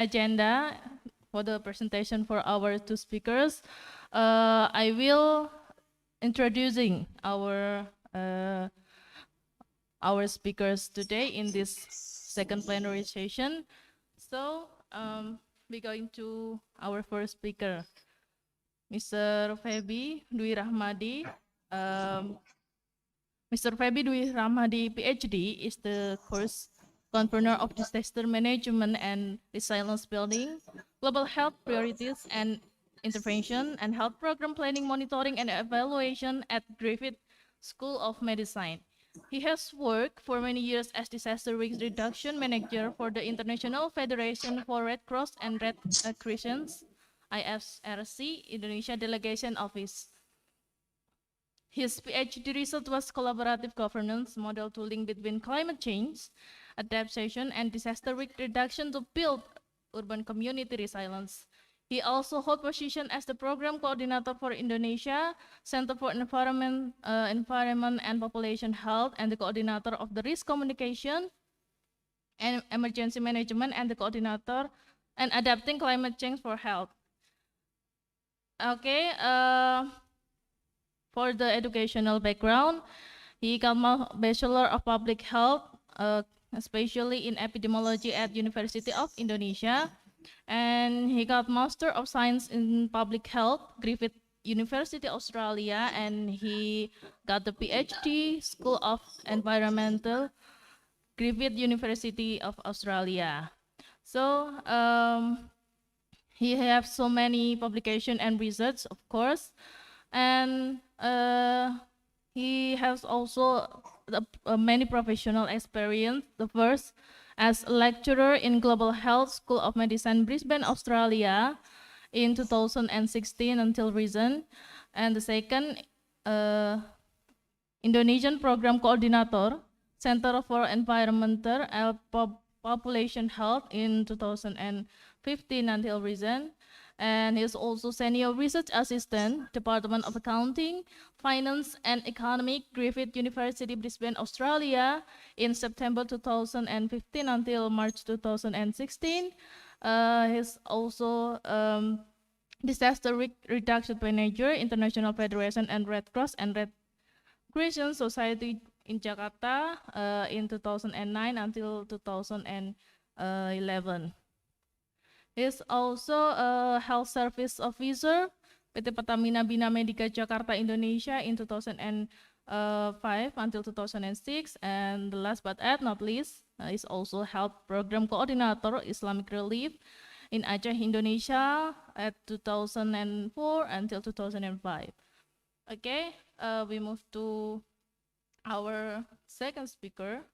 agenda for the presentation for our two speakers. I will introducing our speakers today in this second plenary session. So we're going to our first speaker, Mr. Febi Dwi Rahmadi. Mr. Febi Dwi Rahmadi, PhD, is the first convener of disaster management and resilience building, global health priorities and intervention, and health program planning, monitoring, and evaluation at Griffith School of Medicine. He has worked for many years as disaster risk reduction manager for the International Federation for Red Cross and Red Crescent, IFRC, Indonesia Delegation Office. His PhD research was collaborative governance model tooling between climate change, adaptation, and disaster risk reduction to build urban community resilience. He also holds position as the program coordinator for Indonesia Center for Environment and Population Health, and the coordinator of the risk communication and emergency management, and the coordinator and adapting climate change for health. Okay. For the educational background, he got a Bachelor of Public Health, especially in epidemiology at University of Indonesia, and he got Master of Science in Public Health, Griffith University, Australia, and he got the PhD, School of Environmental, Griffith University of Australia. So he has so many publications and research, of course. And he has also many professional experience. The first as lecturer in Global Health School of Medicine, Brisbane, Australia, in 2016 until recent. And the second, Indonesian Program Coordinator, Center for Environmental and Population Health in 2015 until recent. And he is also Senior Research Assistant, Department of Accounting, Finance and Economic, Griffith University, Brisbane, Australia, in September 2015 until March 2016. He's also Disaster Reduction Manager, International Federation and Red Cross and Red Crescent Society in Jakarta in 2009 until 2011. He's also a health service officer PT Pertamina Bina Medica Jakarta, Indonesia in 2005 until 2006. And last but not least, is also health program coordinator Islamic Relief in Aceh, Indonesia at 2004 until 2005. Okay, we move to our second speaker.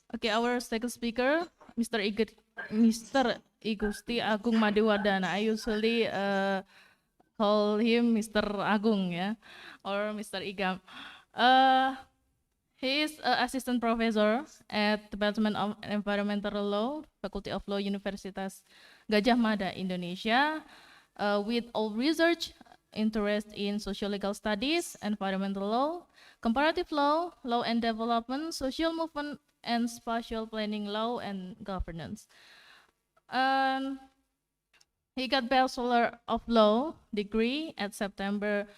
Okay, our second speaker, Mr. Igusti Agung Madewardana. I usually call him Mr. Agung, yeah, or Mr. Igam. He is an assistant professor at Department of Environmental Law, Faculty of Law, Universitas Gajah Mada, Indonesia, with all research interest in social legal studies, environmental law, comparative law, law and development, social movement, and spatial planning law and governance. He got Bachelor of Law degree at September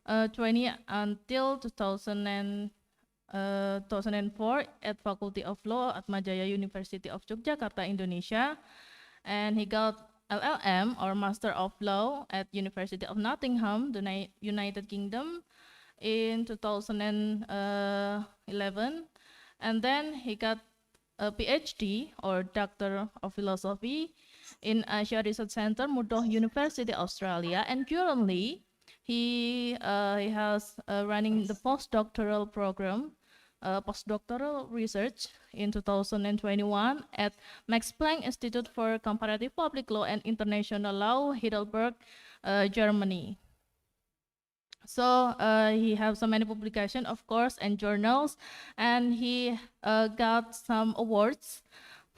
20 until 2004 at Faculty of Law at Majaya University of Yogyakarta, Indonesia. And he got LLM or Master of Law at University of Nottingham, the United Kingdom in 2011. And then he got a PhD or Doctor of Philosophy in Asia Research Center, Murdoch University, Australia. And currently, he has running the postdoctoral program, postdoctoral research in 2021 at Max Planck Institute for Comparative Public Law and International Law, Heidelberg, Germany. So he has so many publications, of course, and journals, and he got some awards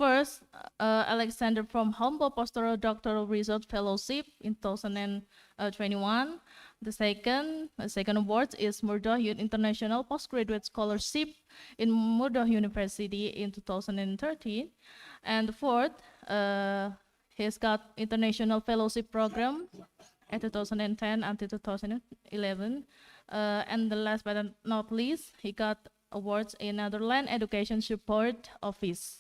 First, Alexander from Humboldt Postdoctoral Doctoral Research Fellowship in 2021. The second award is Murdoch International Postgraduate Scholarship in Murdoch University in 2013. And the fourth, he's got International Fellowship Program at 2010 until 2011. And the last but not least, he got awards in Netherlands Education Support Office,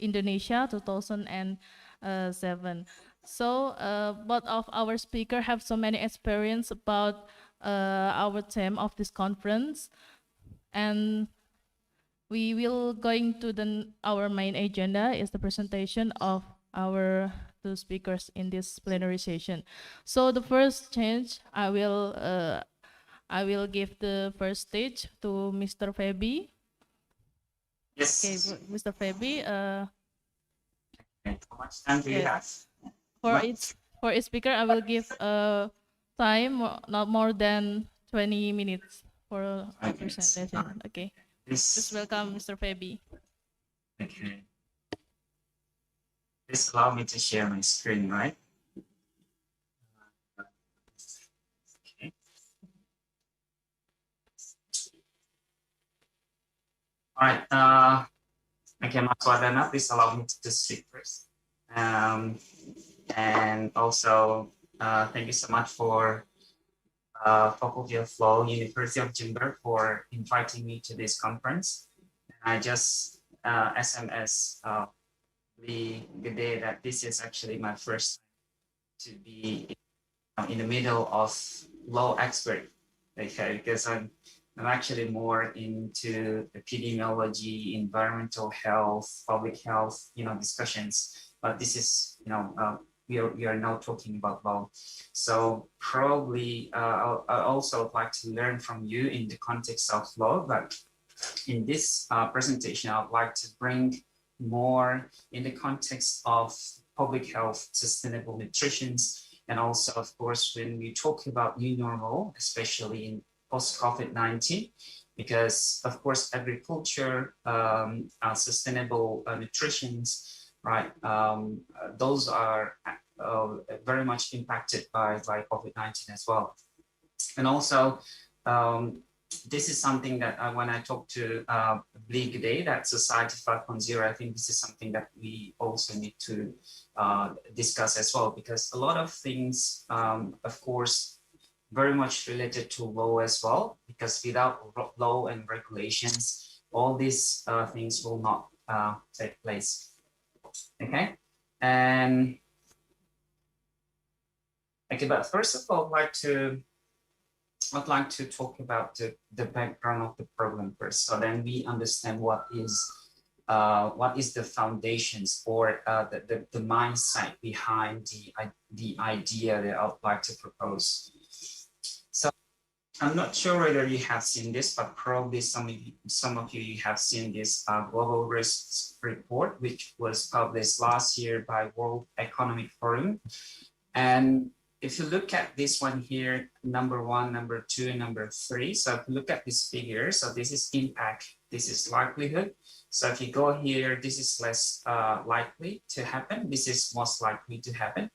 Indonesia, 2007. So both of our speakers have so many experience about our theme of this conference, and we will going to our main agenda is the presentation of our two speakers in this plenary session. So the first change, I will give the first stage to Mr. Febi. Yes. Okay, Mr. Febi. How much time do you have? For each speaker, I will give time not more than 20 minutes for a presentation. Okay. Just welcome, Mr. Febi. Okay. Please allow me to share my screen, right? Okay. All right. Okay, Mas Wadana, please allow me to speak first. And also, thank you so much for Faculty of Law, University of Jember, for inviting me to this conference. I just SMS the day that this is actually my first time to be in the middle of law expert, okay, because I'm actually more into epidemiology, environmental health, public health, discussions. But this is, we are now talking about law. So probably I also like to learn from you in the context of law, but in this presentation, I would like to bring more in the context of public health, sustainable nutrition, and also, of course, when we talk about new normal, especially in post-COVID-19, because, of course, agriculture, sustainable nutrition, right, those are very much impacted by COVID-19 as well. And also, this is something that when I talk to Blig Day, that Society 5.0, I think this is something that we also need to discuss as well, because a lot of things, of course, very much related to law as well, because without law and regulations, all these things will not take place. Okay, and okay, but first of all, I'd like to talk about the background of the problem first, so then we understand what is the foundations or the mindset behind the idea that I'd like to propose. So I'm not sure whether you have seen this, but probably some of you have seen this global risks report, which was published last year by World Economic Forum. And if you look at this one here, number 1, number 2, and number 3, so if you look at this figure, so this is impact, this is likelihood. So if you go here, this is less likely to happen, this is most likely to happen.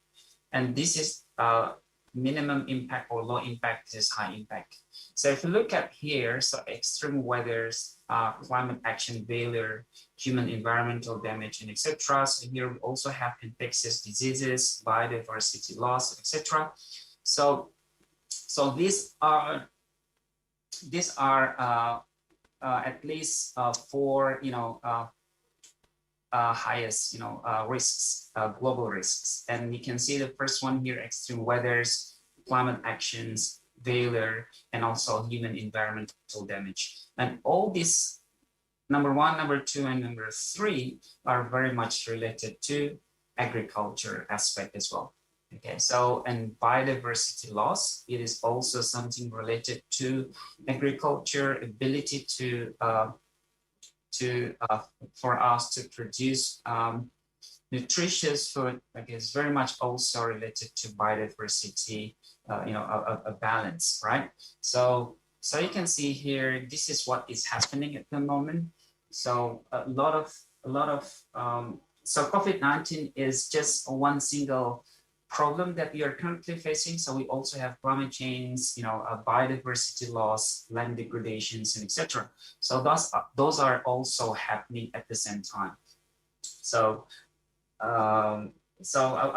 And this is minimum impact or low impact, this is high impact. So if you look at here, so extreme weathers, climate action failure, human environmental damage, and etc. So here we also have infectious diseases, biodiversity loss, etc. So these are at least 4 highest risks, global risks. And you can see the first one here: extreme weathers, climate actions, failure, and also human environmental damage. And all these, number 1, number 2, and number 3 are very much related to agriculture aspect as well. Okay, so, and biodiversity loss, it is also something related to agriculture ability to for us to produce nutritious food. Like, it's very much also related to biodiversity, a balance, right? So you can see here, this is what is happening at the moment. So a lot of So COVID-19 is just one single problem that we are currently facing. So we also have climate change, biodiversity loss, land degradations, and etc. So those are also happening at the same time. So I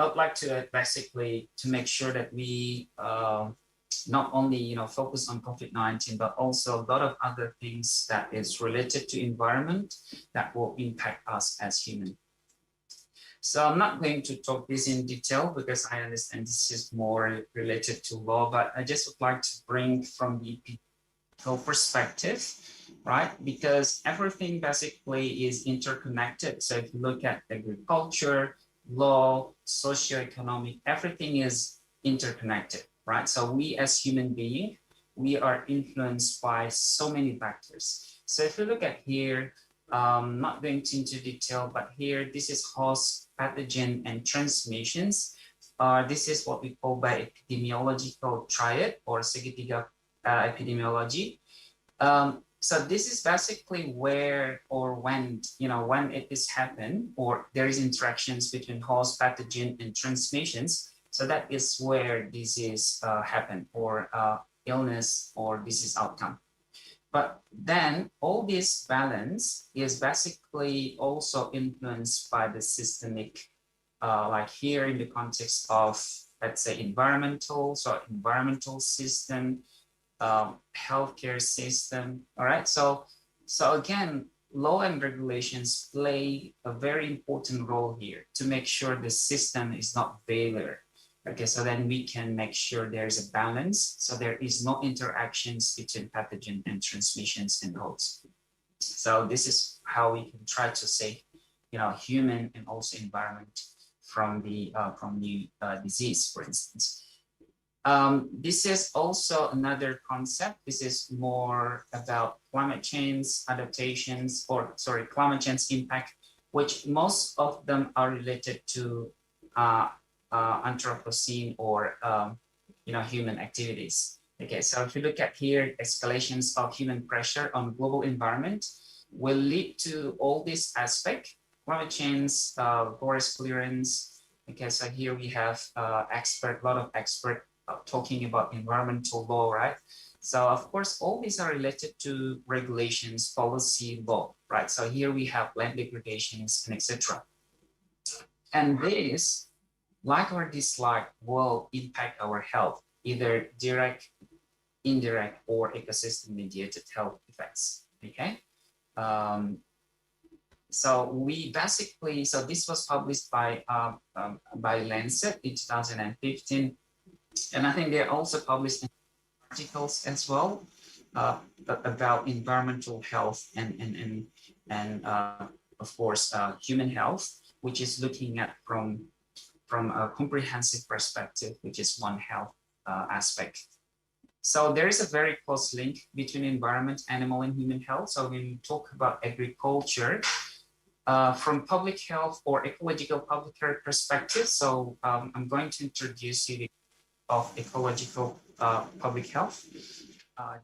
would like to basically to make sure that we not only focus on COVID-19, but also a lot of other things that is related to environment that will impact us as humans. So I'm not going to talk this in detail because I understand this is more related to law, but I just would like to bring from the ethical perspective, right? Because everything basically is interconnected. So if you look at agriculture, law, socioeconomic, everything is interconnected, right? So we as human beings, we are influenced by so many factors. So if you look at here, not going into detail, but here, this is host, pathogen, and transmissions. This is what we call by epidemiological triad or segitiga epidemiology. So this is basically where or when, when it is happen or there is interactions between host, pathogen, and transmissions. So that is where disease happen or illness or disease outcome. But then all this balance is basically also influenced by the systemic, like here in the context of, let's say, environmental system, healthcare system. All right. So again, law and regulations play a very important role here to make sure the system is not failure. Okay, so then we can make sure there's a balance. So there is no interactions between pathogen and transmissions and hosts. So this is how we can try to save, human and also environment from the disease, for instance. This is also another concept. This is more about climate change adaptations, or sorry, climate change impact, which most of them are related to Anthropocene or human activities. Okay, so if you look at here, escalations of human pressure on global environment will lead to all these aspects: climate change, forest clearance. Okay, so here we have a lot of expert talking about environmental law, right? So of course, all these are related to regulations, policy, law, right? So here we have land degradations and etc. And this, like or dislike, will impact our health, either direct, indirect, or ecosystem-mediated health effects. Okay. So we basically, so this was published by Lancet in 2015, and I think they're also published articles as well about environmental health and of course human health, which is looking at from a comprehensive perspective, which is one health aspect. So there is a very close link between environment, animal, and human health. So when we talk about agriculture, from public health or ecological public health perspective, so I'm going to introduce you of ecological public health.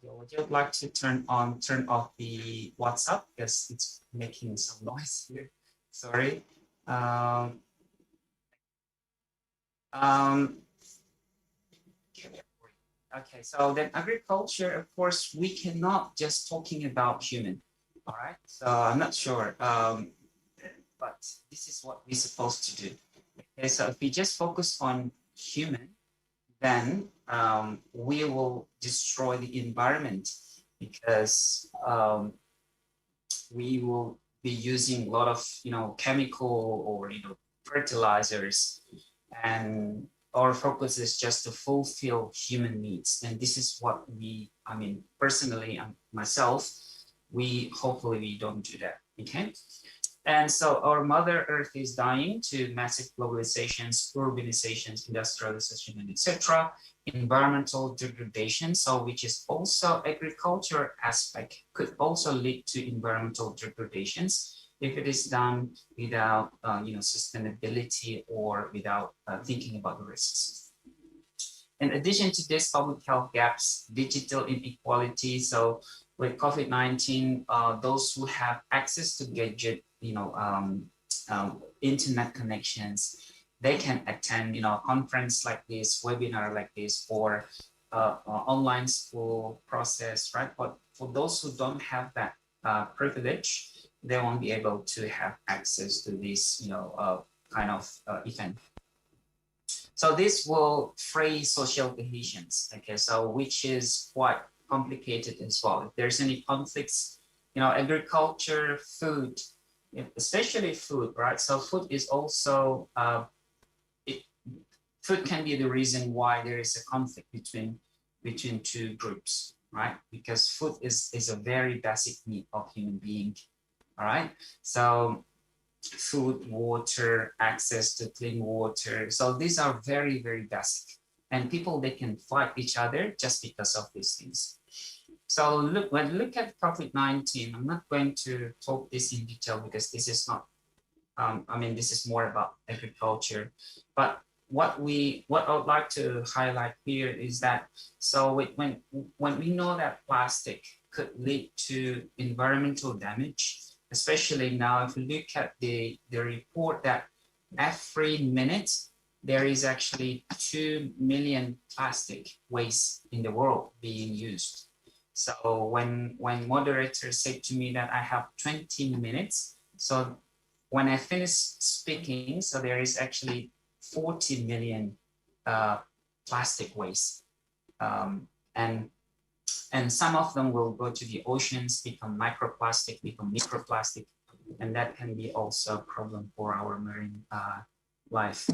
Would you like to turn off the WhatsApp because it's making some noise here? Sorry. Okay, so then agriculture, of course, we cannot just talking about human. All right, so I'm not sure, but this is what we're supposed to do. Okay, so if we just focus on human, then we will destroy the environment because we will be using a lot of chemical or fertilizers, and our focus is just to fulfill human needs. And this is what personally, myself, hopefully we don't do that. Okay. And so our Mother Earth is dying to massive globalizations, urbanizations, industrialization, and etc. Environmental degradation, so which is also agriculture aspect, could also lead to environmental degradations if it is done without sustainability or without thinking about the risks. In addition to this, public health gaps, digital inequality. So with COVID-19, those who have access to gadget, internet connections, they can attend, a conference like this, webinar like this, or online school process, right? But for those who don't have that privilege, they won't be able to have access to this, kind of event. So this will free social cohesions, okay? So which is quite complicated as well. If there's any conflicts, agriculture, food, especially food, right? So food is also, food can be the reason why there is a conflict between two groups, right? Because food is a very basic need of human being, all right? So food, water, access to clean water. So these are very, very basic. And people, they can fight each other just because of these things. So when we look at COVID-19, I'm not going to talk this in detail because this is not, this is more about agriculture. But what I would like to highlight here is that, so when we know that plastic could lead to environmental damage, especially now, if you look at the report that every minute there is actually 2 million plastic waste in the world being used. So when moderator said to me that I have 20 minutes, so when I finish speaking, so there is actually 40 million plastic waste, and some of them will go to the oceans, become microplastic, become microplastic, and that can be also a problem for our marine life.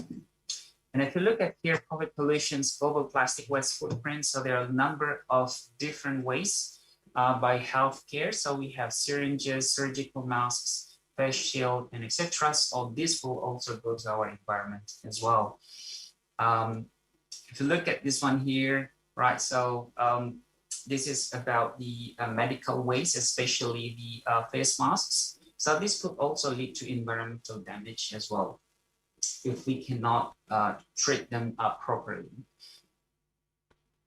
And if you look at here, COVID pollution's global plastic waste footprint, so there are a number of different ways by healthcare. So we have syringes, surgical masks, face shield, and etc. So this will also go to our environment as well. If you look at this one here, right, so this is about the medical waste, especially the face masks. So this could also lead to environmental damage as well if we cannot treat them properly.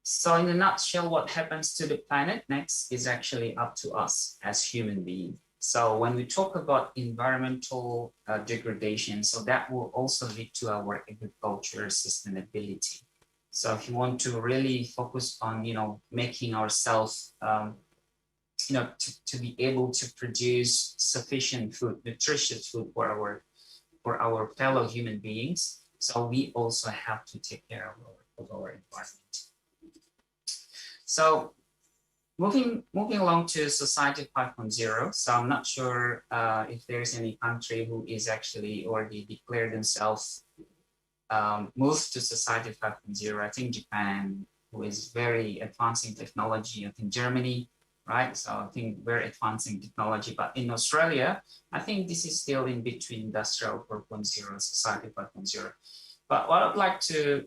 So in a nutshell, what happens to the planet next is actually up to us as human beings. So when we talk about environmental degradation, so that will also lead to our agriculture sustainability. So if you want to really focus on, making ourselves, to be able to produce sufficient food, nutritious food for our fellow human beings, so we also have to take care of our environment. So moving along to Society 5.0. So I'm not sure if there's any country who is actually already declared themselves moved to Society 5.0. I think Japan, who is very advancing technology. I think Germany, right? So I think we're advancing technology. But in Australia, I think this is still in between Industrial 4.0 and Society 5.0. But what I'd like to,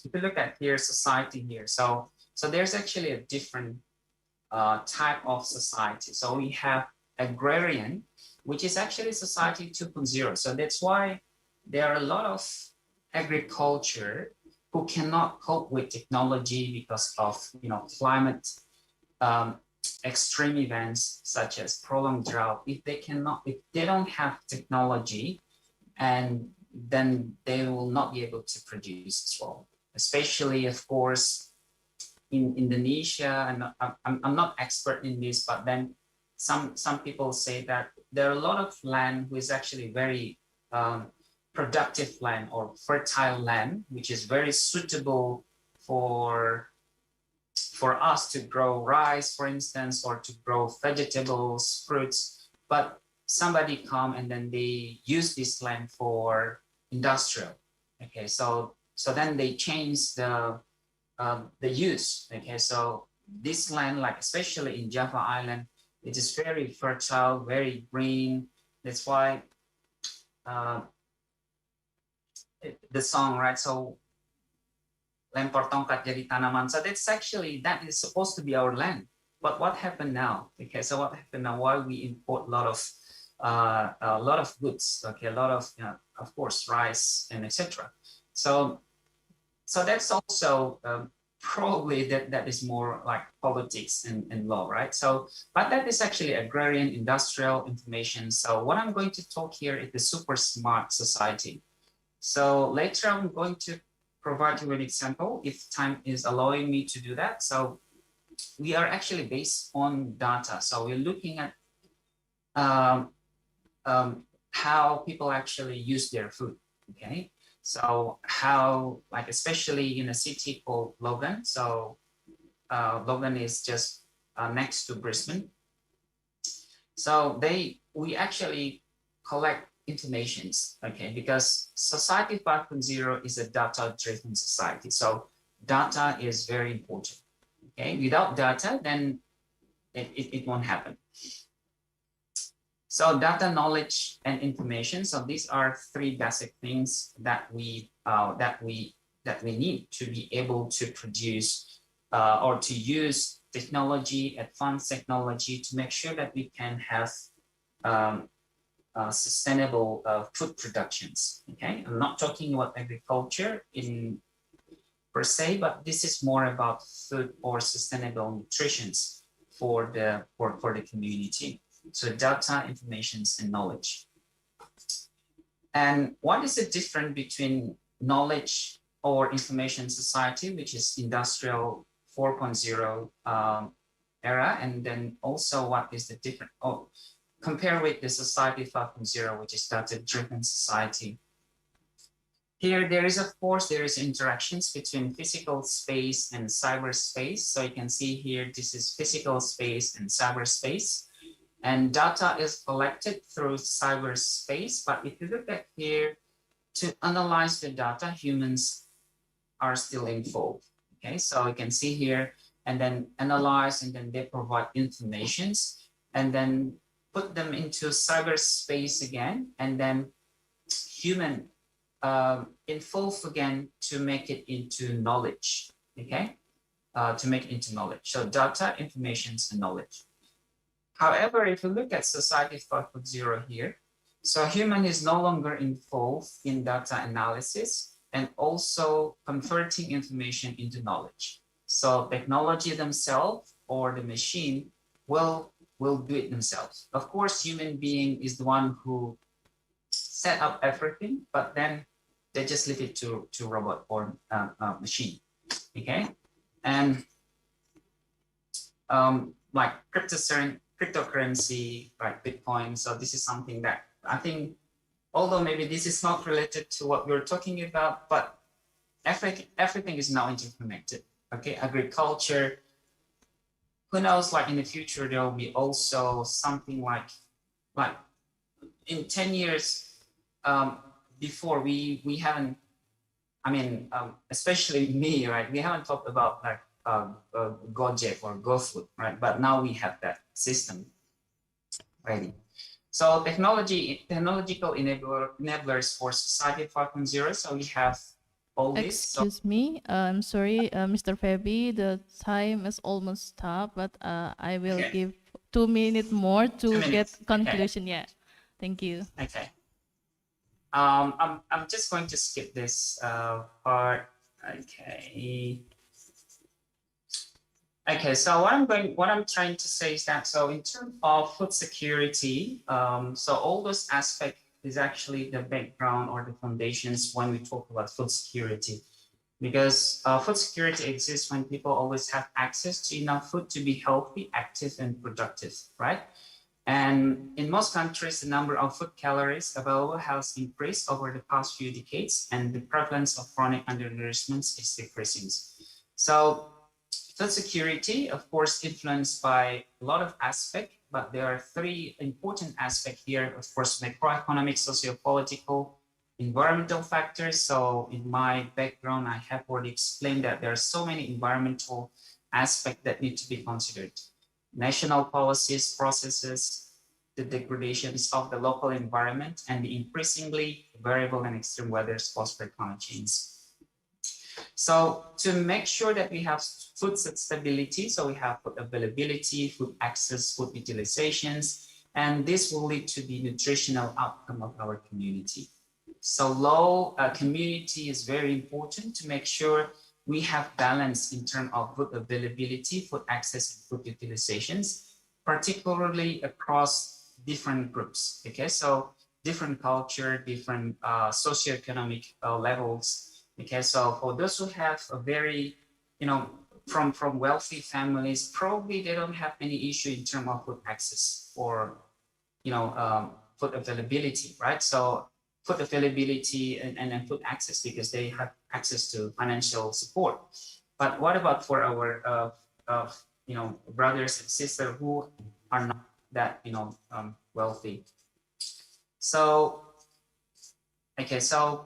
if you look at here, society here. So there's actually a different type of society. So we have agrarian, which is actually Society 2.0. So that's why there are a lot of agriculture who cannot cope with technology because of climate extreme events such as prolonged drought. If they don't have technology, and then they will not be able to produce as well. Especially, of course, in Indonesia, and I'm not expert in this, but then some people say that there are a lot of land which is actually very productive land or fertile land, which is very suitable for us to grow rice, for instance, or to grow vegetables, fruits. But somebody come and then they use this land for industrial. Okay, so then they change the use. Okay, so this land, like especially in Java Island, it is very fertile, very green. That's why the song, right? So lempar tongkat jadi tanaman. So that is supposed to be our land. But what happened now? Okay, so what happened now? Why we import a lot of goods? Okay, a lot of of course rice and etc. So that's also probably that is more like politics and law, right? So, but that is actually agrarian, industrial information. So what I'm going to talk here is the super smart society. So later I'm going to provide you an example if time is allowing me to do that. So we are actually based on data. So we're looking at um, how people actually use their food, okay? So how, like especially in a city called Logan. So Logan is just next to Brisbane. So we actually collect informations, okay? Because Society 5.0 is a data-driven society. So data is very important, okay? Without data, then it won't happen. So data, knowledge, and information. So these are three basic things that we need to be able to produce or to use technology, advanced technology, to make sure that we can have sustainable food productions. Okay, I'm not talking about agriculture in per se, but this is more about food or sustainable nutrition for the community. So data, informations, and knowledge. And what is the difference between knowledge or information society, which is industrial 4.0 era, and then also what is the difference? Oh, compare with the society 5.0, which is data-driven society. Here, there is, of course, there is interactions between physical space and cyberspace. So you can see here, this is physical space and cyberspace. And data is collected through cyberspace. But if you look at here, to analyze the data, humans are still involved. Okay, so you can see here, and then analyze, and then they provide informations, and then put them into cyberspace again, and then human involve again to make it into knowledge. Okay, to make it into knowledge. So data, informations, and knowledge. However, if you look at Society 5.0 here, so human is no longer involved in data analysis and also converting information into knowledge. So technology themselves or the machine will do it themselves. Of course, human being is the one who set up everything, but then they just leave it to robot or machine. Okay, and like cryptocurrency, like Bitcoin. So this is something that I think, although maybe this is not related to what we're talking about, but everything is now interconnected. Okay, agriculture. Who knows? Like in the future, there will be also something like in 10 years before we haven't. I mean, especially me, right? We haven't talked about like Gojek or GoFood, right? But now we have that system ready. So technological enablers for Society 5.0. So we have all this. So Excuse me, I'm sorry, Mr. Feby, the time is almost up, but I will Okay. give 2 minutes more to 2 get minutes. conclusion. Yeah, thank you. Okay. I'm just going to skip this part. Okay. Okay, so what I'm trying to say is that, so in terms of food security, so all those aspects is actually the background or the foundations when we talk about food security, because food security exists when people always have access to enough food to be healthy, active, and productive, right? And in most countries, the number of food calories available has increased over the past few decades, and the prevalence of chronic undernourishment is decreasing. So food security, of course, influenced by a lot of aspects, but there are three important aspects here. Of course, macroeconomic, socio-political, environmental factors. So in my background, I have already explained that there are so many environmental aspects that need to be considered. National policies, processes, the degradations of the local environment, and the increasingly variable and extreme weathers caused by climate change. So to make sure that we have food stability, so we have food availability, food access, food utilizations, and this will lead to the nutritional outcome of our community. So low community is very important to make sure we have balance in terms of food availability, food access, and food utilizations, particularly across different groups. Okay, so different culture, different socioeconomic levels. Okay, so for those who have a very, from wealthy families, probably they don't have any issue in terms of food access or food availability, right? So food availability and food access because they have access to financial support. But what about for our brothers and sisters who are not that wealthy? So okay, so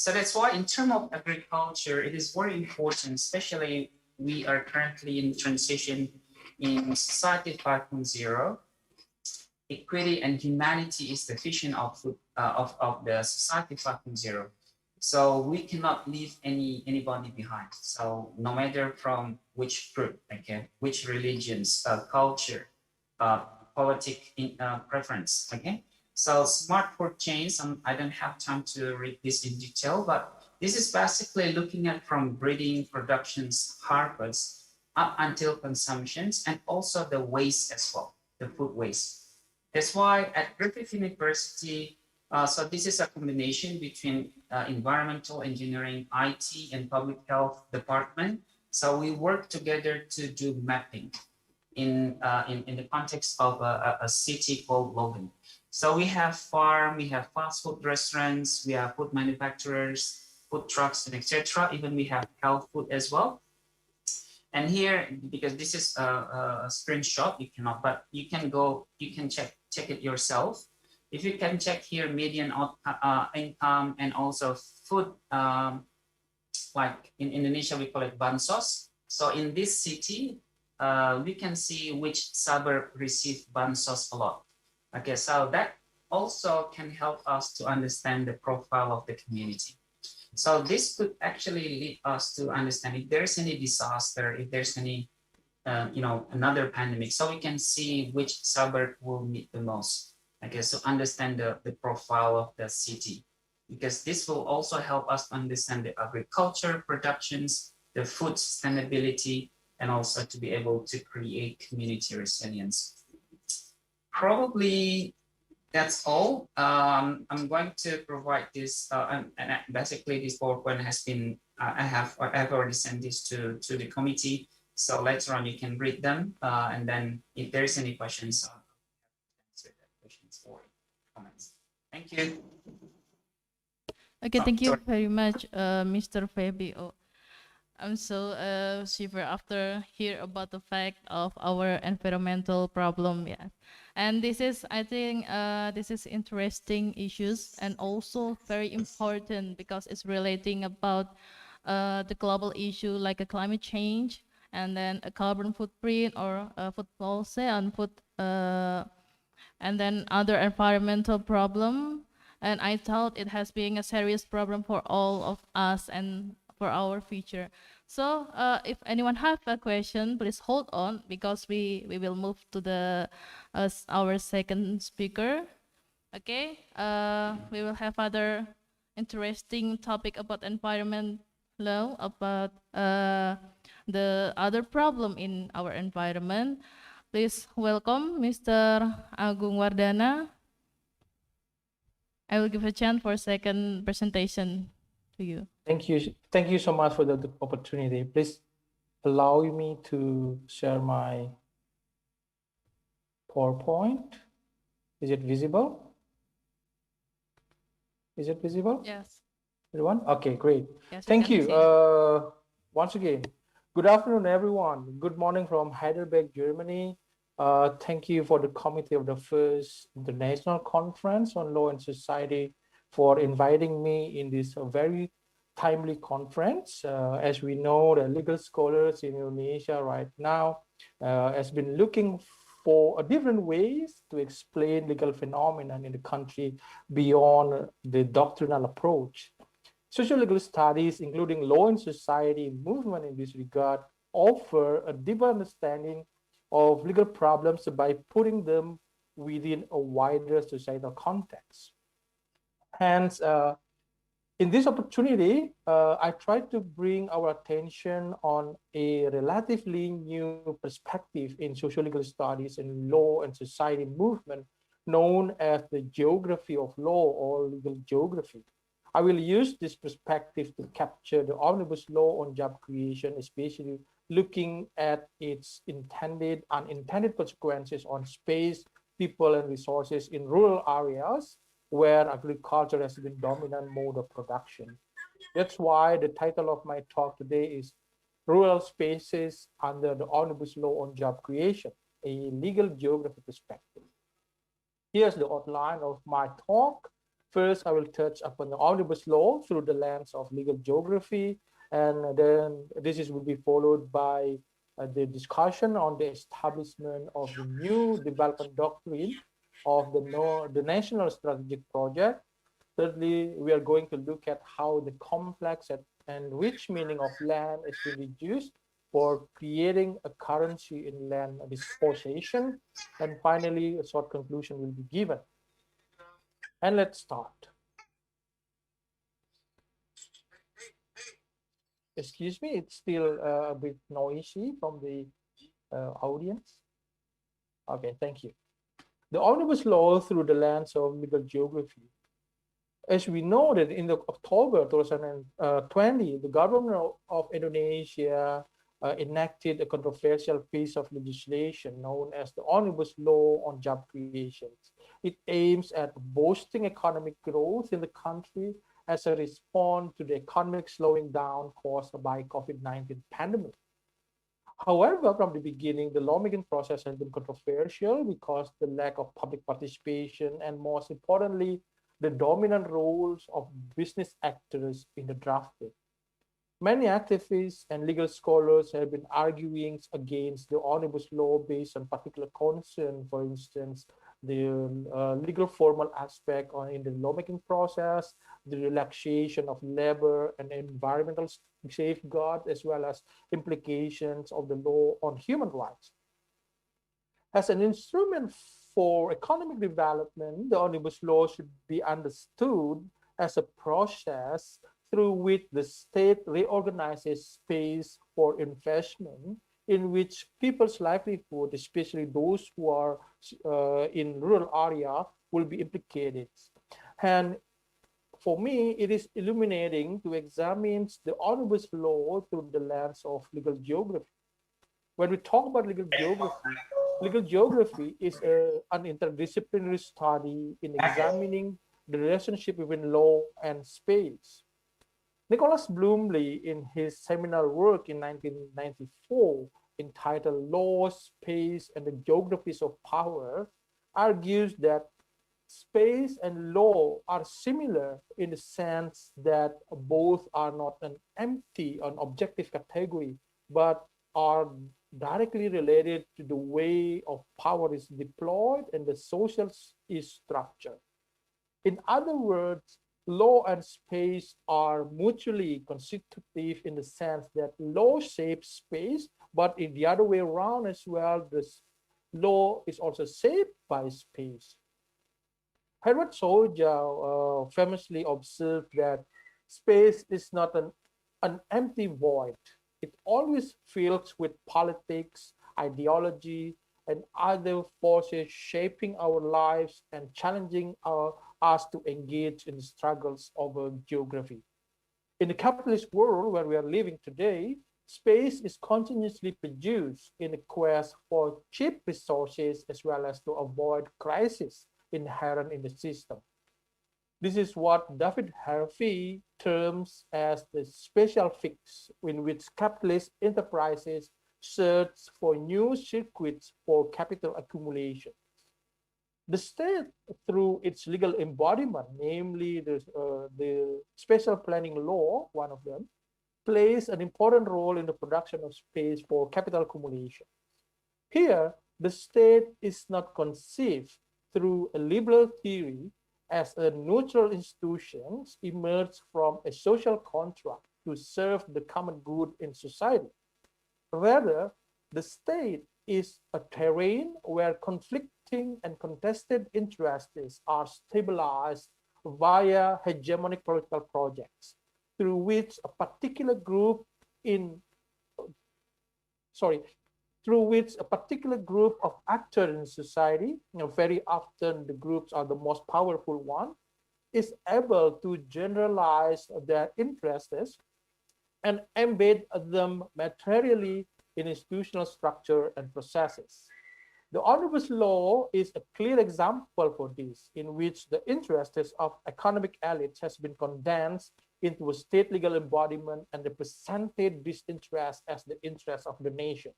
that's why in terms of agriculture, it is very important, especially we are currently in transition in Society 5.0. Equity and humanity is the vision of the Society 5.0. So we cannot leave anybody behind. So no matter from which group, okay, which religions, culture, politic preference, okay. So smart food chains, I don't have time to read this in detail, but this is basically looking at from breeding, productions, harvest, up until consumptions, and also the waste as well, the food waste. That's why at Griffith University, so this is a combination between environmental engineering, IT, and public health department. So we work together to do mapping in the context of a city called Logan. So we have farm, we have fast food restaurants, we have food manufacturers, food trucks, and etc. Even we have health food as well. And here, because this is a screenshot, you cannot, but you can go, you can check it yourself. If you can check here, median income and also food, like in Indonesia, we call it bansos. So in this city, we can see which suburb receive bansos a lot. Okay, so that also can help us to understand the profile of the community. So this could actually lead us to understand if there's any disaster, if there's any, another pandemic, so we can see which suburb will need the most. Okay, so understand the profile of the city, because this will also help us understand the agriculture productions, the food sustainability, and also to be able to create community resilience. Probably that's all. I'm going to provide this, and basically this PowerPoint has been, I've already sent this to the committee. So later on you can read them, and then if there's any questions, I'll answer the questions or comments. Thank you. Okay, thank you Sorry. very much, Mr. Fabio. I'm so shiver after hear about the fact of our environmental problem. Yeah, and this is, I think, this is interesting issues and also very important because it's relating about the global issue like a climate change and then a carbon footprint or food policy and food and then other environmental problem. And I thought it has been a serious problem for all of us and for our future. So if anyone have a question, please hold on because we will move to the our second speaker. Okay, we will have other interesting topic about environment law, about the other problem in our environment. Please welcome Mr. Agung Wardana. I will give a chance for second presentation to you. Thank you so much for the opportunity. Please allow me to share my PowerPoint. Is it visible? Is it visible? Yes. Everyone? Okay, great. Yes, Thank you. Once again, good afternoon, everyone. Good morning from Heidelberg, Germany. Thank you for the committee of the first international conference on law and society for inviting me in this very timely conference. As we know, the legal scholars in Indonesia right now has been looking for different ways to explain legal phenomena in the country beyond the doctrinal approach. Social legal studies, including law and society movement in this regard, offer a deeper understanding of legal problems by putting them within a wider societal context. Hence, In this opportunity, I tried to bring our attention on a relatively new perspective in social legal studies and law and society movement known as the geography of law or legal geography. I will use this perspective to capture the omnibus law on job creation, especially looking at its intended and unintended consequences on space, people, and resources in rural areas where agriculture has been dominant mode of production. That's why the title of my talk today is Rural Spaces under the Omnibus Law on Job Creation, a legal geography perspective. Here's the outline of my talk. First, I will touch upon the omnibus law through the lens of legal geography, and then will be followed by the discussion on the establishment of the new development doctrine of the National Strategic Project. Thirdly, we are going to look at how the complex and rich meaning of land is being reduced for creating a currency in land disposition. And finally, a short conclusion will be given. And let's start. Excuse me, it's still a bit noisy from the audience. Okay, thank you. The omnibus law through the lens of legal geography. As we know that in the October 2020, the government of Indonesia enacted a controversial piece of legislation known as the Omnibus Law on Job Creation. It aims at boosting economic growth in the country as a response to the economic slowing down caused by COVID-19 pandemic. However, from the beginning, the lawmaking process has been controversial because the lack of public participation and, most importantly, the dominant roles of business actors in the drafting. Many activists and legal scholars have been arguing against the omnibus law based on particular concern, for instance, the legal formal aspect in the lawmaking process, the relaxation of labor and environmental safeguards, as well as implications of the law on human rights. As an instrument for economic development, the omnibus law should be understood as a process through which the state reorganizes space for investment in which people's livelihood, especially those who are in rural area, will be implicated. And for me, it is illuminating to examine the omnibus law through the lens of legal geography. When we talk about legal geography is an interdisciplinary study in examining the relationship between law and space. Nicholas Bloomley, in his seminal work in 1994, entitled Law, Space, and the Geographies of Power, argues that space and law are similar in the sense that both are not an empty, an objective category, but are directly related to the way of power is deployed and the social is structured. In other words, law and space are mutually constitutive in the sense that law shapes space, but in the other way around as well, the law is also shaped by space. Herbert Sooja famously observed that space is not an empty void. It always fills with politics, ideology, and other forces shaping our lives and challenging us to engage in struggles over geography. In the capitalist world where we are living today, space is continuously produced in a quest for cheap resources as well as to avoid crisis inherent in the system. This is what David Harvey terms as the special fix in which capitalist enterprises search for new circuits for capital accumulation. The state, through its legal embodiment, namely the special planning law, one of them, plays an important role in the production of space for capital accumulation. Here, the state is not conceived through a liberal theory as a neutral institution emerged from a social contract to serve the common good in society. Rather, the state is a terrain where conflicting and contested interests are stabilized via hegemonic political projects through which a particular group in sorry through which a particular group of actors in society, very often the groups are the most powerful one, is able to generalize their interests and embed them materially in institutional structure and processes. The omnibus law is a clear example for this, in which the interests of economic elites has been condensed into a state legal embodiment and represented this interest as the interest of the nation.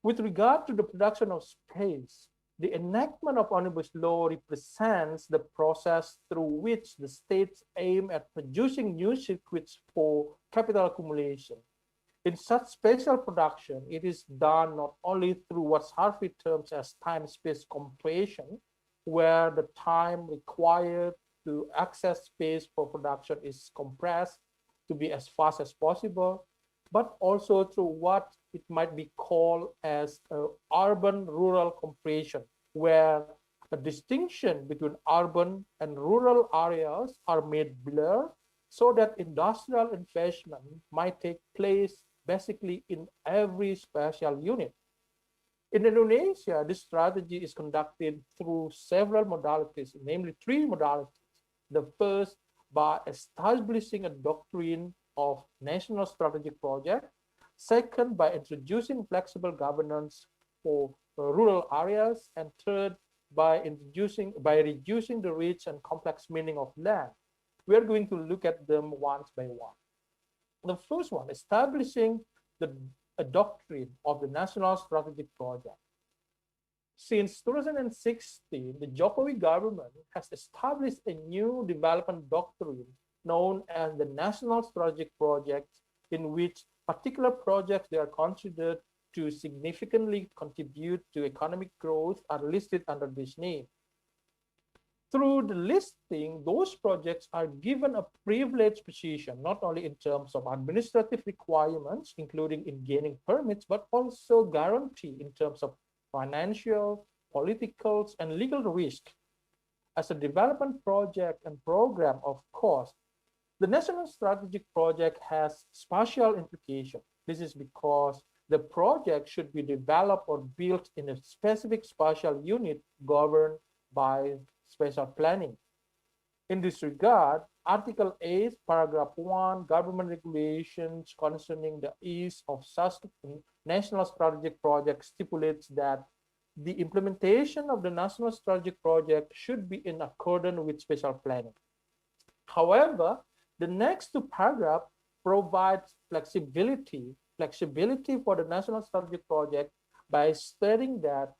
With regard to the production of space, the enactment of omnibus law represents the process through which the states aim at producing new circuits for capital accumulation. In such spatial production, it is done not only through what Harvey terms as time-space compression, where the time required to access space for production is compressed to be as fast as possible, but also through what it might be called as urban-rural compression, where a distinction between urban and rural areas are made blur so that industrial investment might take place basically in every spatial unit. In Indonesia, this strategy is conducted through several modalities, namely three modalities. The first, by establishing a doctrine of national strategic project. Second, by introducing flexible governance for rural areas. And third, by reducing the rich and complex meaning of land. We are going to look at them one by one. The first one, establishing a doctrine of the national strategic project. Since 2016, the Jokowi government has established a new development doctrine known as the National Strategic Project, in which particular projects that are considered to significantly contribute to economic growth are listed under this name. Through the listing, those projects are given a privileged position, not only in terms of administrative requirements, including in gaining permits, but also guarantee in terms of financial, political, and legal risk. As a development project and program, of course, the National Strategic Project has spatial implications. This is because the project should be developed or built in a specific spatial unit governed by spatial planning. In this regard, Article 8, Paragraph 1, Government Regulations concerning the ease of such national strategic project stipulates that the implementation of the national strategic project should be in accordance with spatial planning. However, the next two paragraphs provide flexibility for the national strategic project by stating that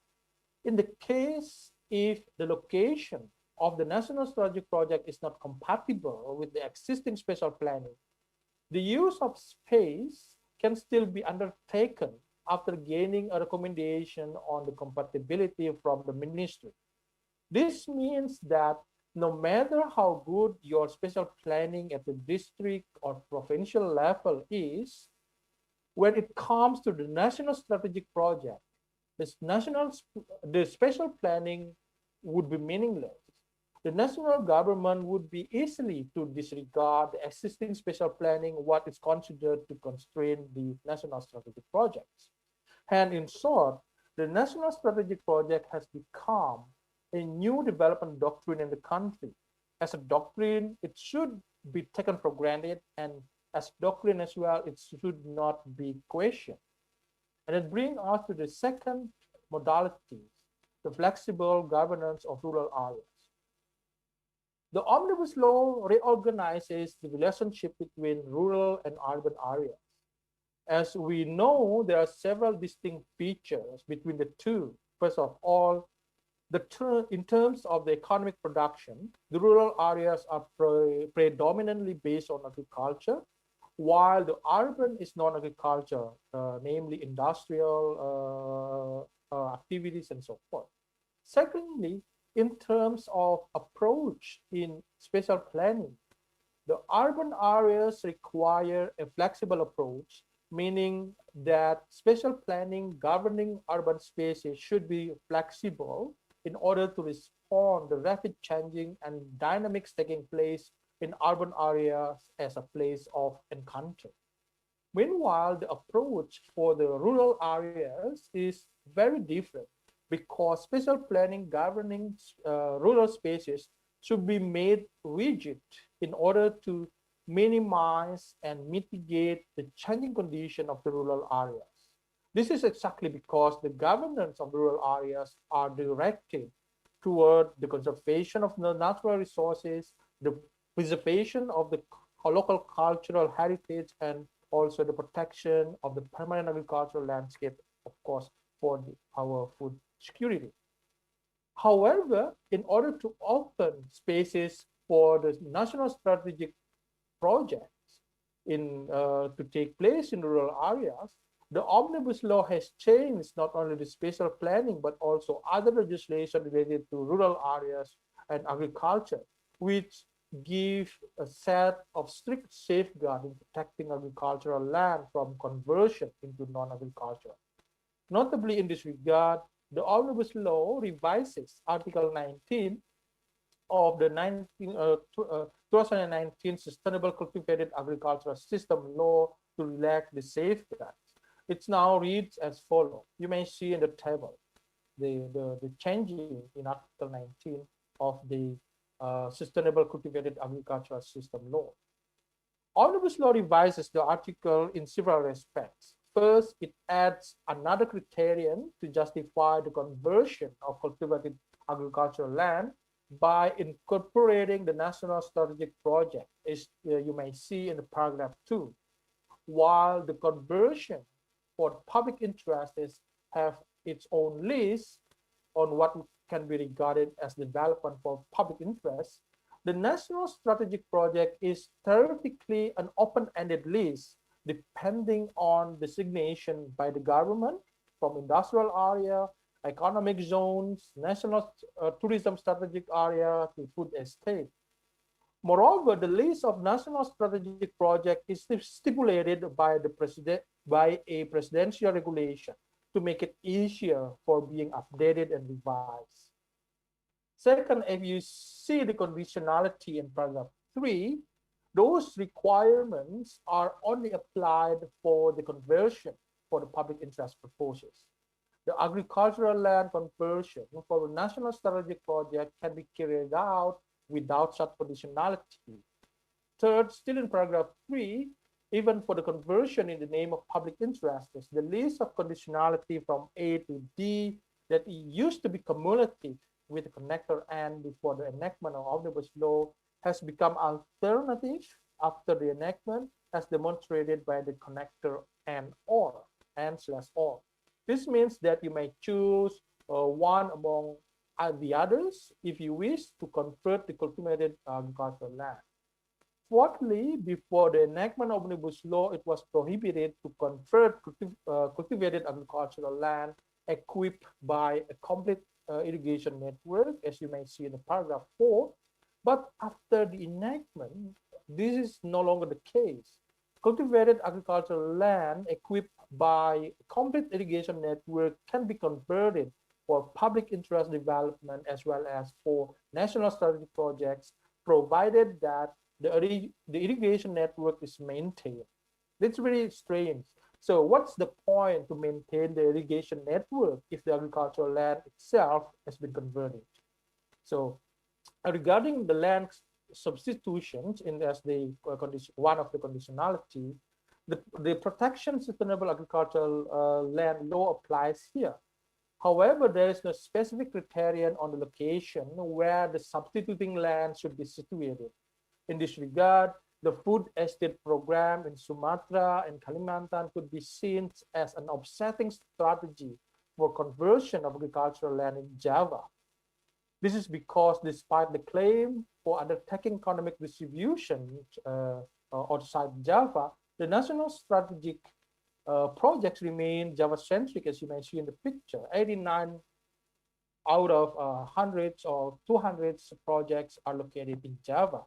in the case if the location of the national strategic project is not compatible with the existing spatial planning, the use of space can still be undertaken after gaining a recommendation on the compatibility from the ministry. This means that no matter how good your spatial planning at the district or provincial level is, when it comes to the national strategic project, the spatial planning would be meaningless. The national government would be easily to disregard the existing spatial planning, what is considered to constrain the national strategic projects. And in short, the national strategic project has become a new development doctrine in the country. As a doctrine, it should be taken for granted, and as doctrine as well, it should not be questioned. And it brings us to the second modality, the flexible governance of rural areas. The Omnibus Law reorganizes the relationship between rural and urban areas. As we know, there are several distinct features between the two. First of all, in terms of the economic production, the rural areas are predominantly based on agriculture, while the urban is non-agriculture, namely industrial activities and so forth. Secondly, in terms of approach in spatial planning, the urban areas require a flexible approach, meaning that spatial planning governing urban spaces should be flexible in order to respond upon the rapid changing and dynamics taking place in urban areas as a place of encounter. Meanwhile, the approach for the rural areas is very different because special planning governing rural spaces should be made rigid in order to minimize and mitigate the changing condition of the rural areas. This is exactly because the governance of rural areas are directed toward the conservation of the natural resources, the preservation of the local cultural heritage, and also the protection of the permanent agricultural landscape, of course, for our food security. However, in order to open spaces for the national strategic projects to take place in rural areas, the omnibus law has changed not only the spatial planning but also other legislation related to rural areas and agriculture, which give a set of strict safeguards in protecting agricultural land from conversion into non-agricultural. Notably, in this regard, the omnibus law revises Article 19 of the 2019 Sustainable Cultivated Agricultural System Law to relax the safeguards. It now reads as follows. You may see in the table the changing in Article 19 of the Sustainable Cultivated Agricultural System Law. Omnibus law revises the article in several respects. First, it adds another criterion to justify the conversion of cultivated agricultural land by incorporating the National Strategic Project, as you may see in the paragraph 2, while the conversion for public interest have its own list on what can be regarded as development for public interest. The National Strategic Project is theoretically an open-ended list depending on designation by the government from industrial area, economic zones, national tourism strategic area to food estate. Moreover, the list of national strategic projects is stipulated by a presidential regulation to make it easier for being updated and revised. Second, if you see the conditionality in paragraph 3, those requirements are only applied for the conversion for the public interest proposals. The agricultural land conversion for the national strategic project can be carried out without such conditionality. Third, still in paragraph 3, even for the conversion in the name of public interest, the list of conditionality from A to D that used to be cumulative with the connector and before the enactment of omnibus law has become alternative after the enactment, as demonstrated by the connector and/or. This means that you may choose one among the others if you wish to convert the cultivated agricultural land. Fourthly, before the enactment of omnibus law, it was prohibited to convert cultivated agricultural land equipped by a complete irrigation network, as you may see in the paragraph 4. But after the enactment, this is no longer the case. Cultivated agricultural land equipped by a complete irrigation network can be converted for public interest development as well as for national strategic projects, provided that the irrigation network is maintained. That's very strange. So what's the point to maintain the irrigation network if the agricultural land itself has been converted? So regarding the land substitutions as the one of the conditionality, the protection sustainable agricultural land law applies here. However, there is no specific criterion on the location where the substituting land should be situated. In this regard, the food estate program in Sumatra and Kalimantan could be seen as an offsetting strategy for conversion of agricultural land in Java. This is because despite the claim for undertaking economic distribution outside Java, the national strategic projects remain Java-centric, as you may see in the picture. 89 out of hundreds or 200 projects are located in Java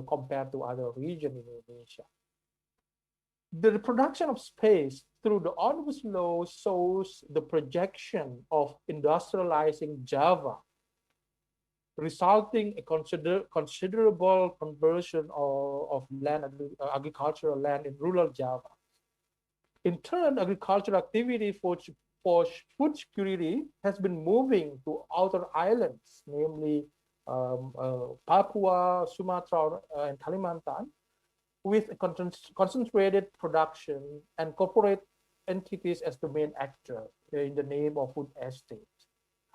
compared to other regions in Indonesia. The reproduction of space through the omnibus law shows the projection of industrializing Java resulting a considerable conversion of agricultural land in rural Java. In turn, agricultural activity for food security has been moving to outer islands, namely Papua, Sumatra, and Kalimantan, with a concentrated production and corporate entities as the main actor in the name of food estates.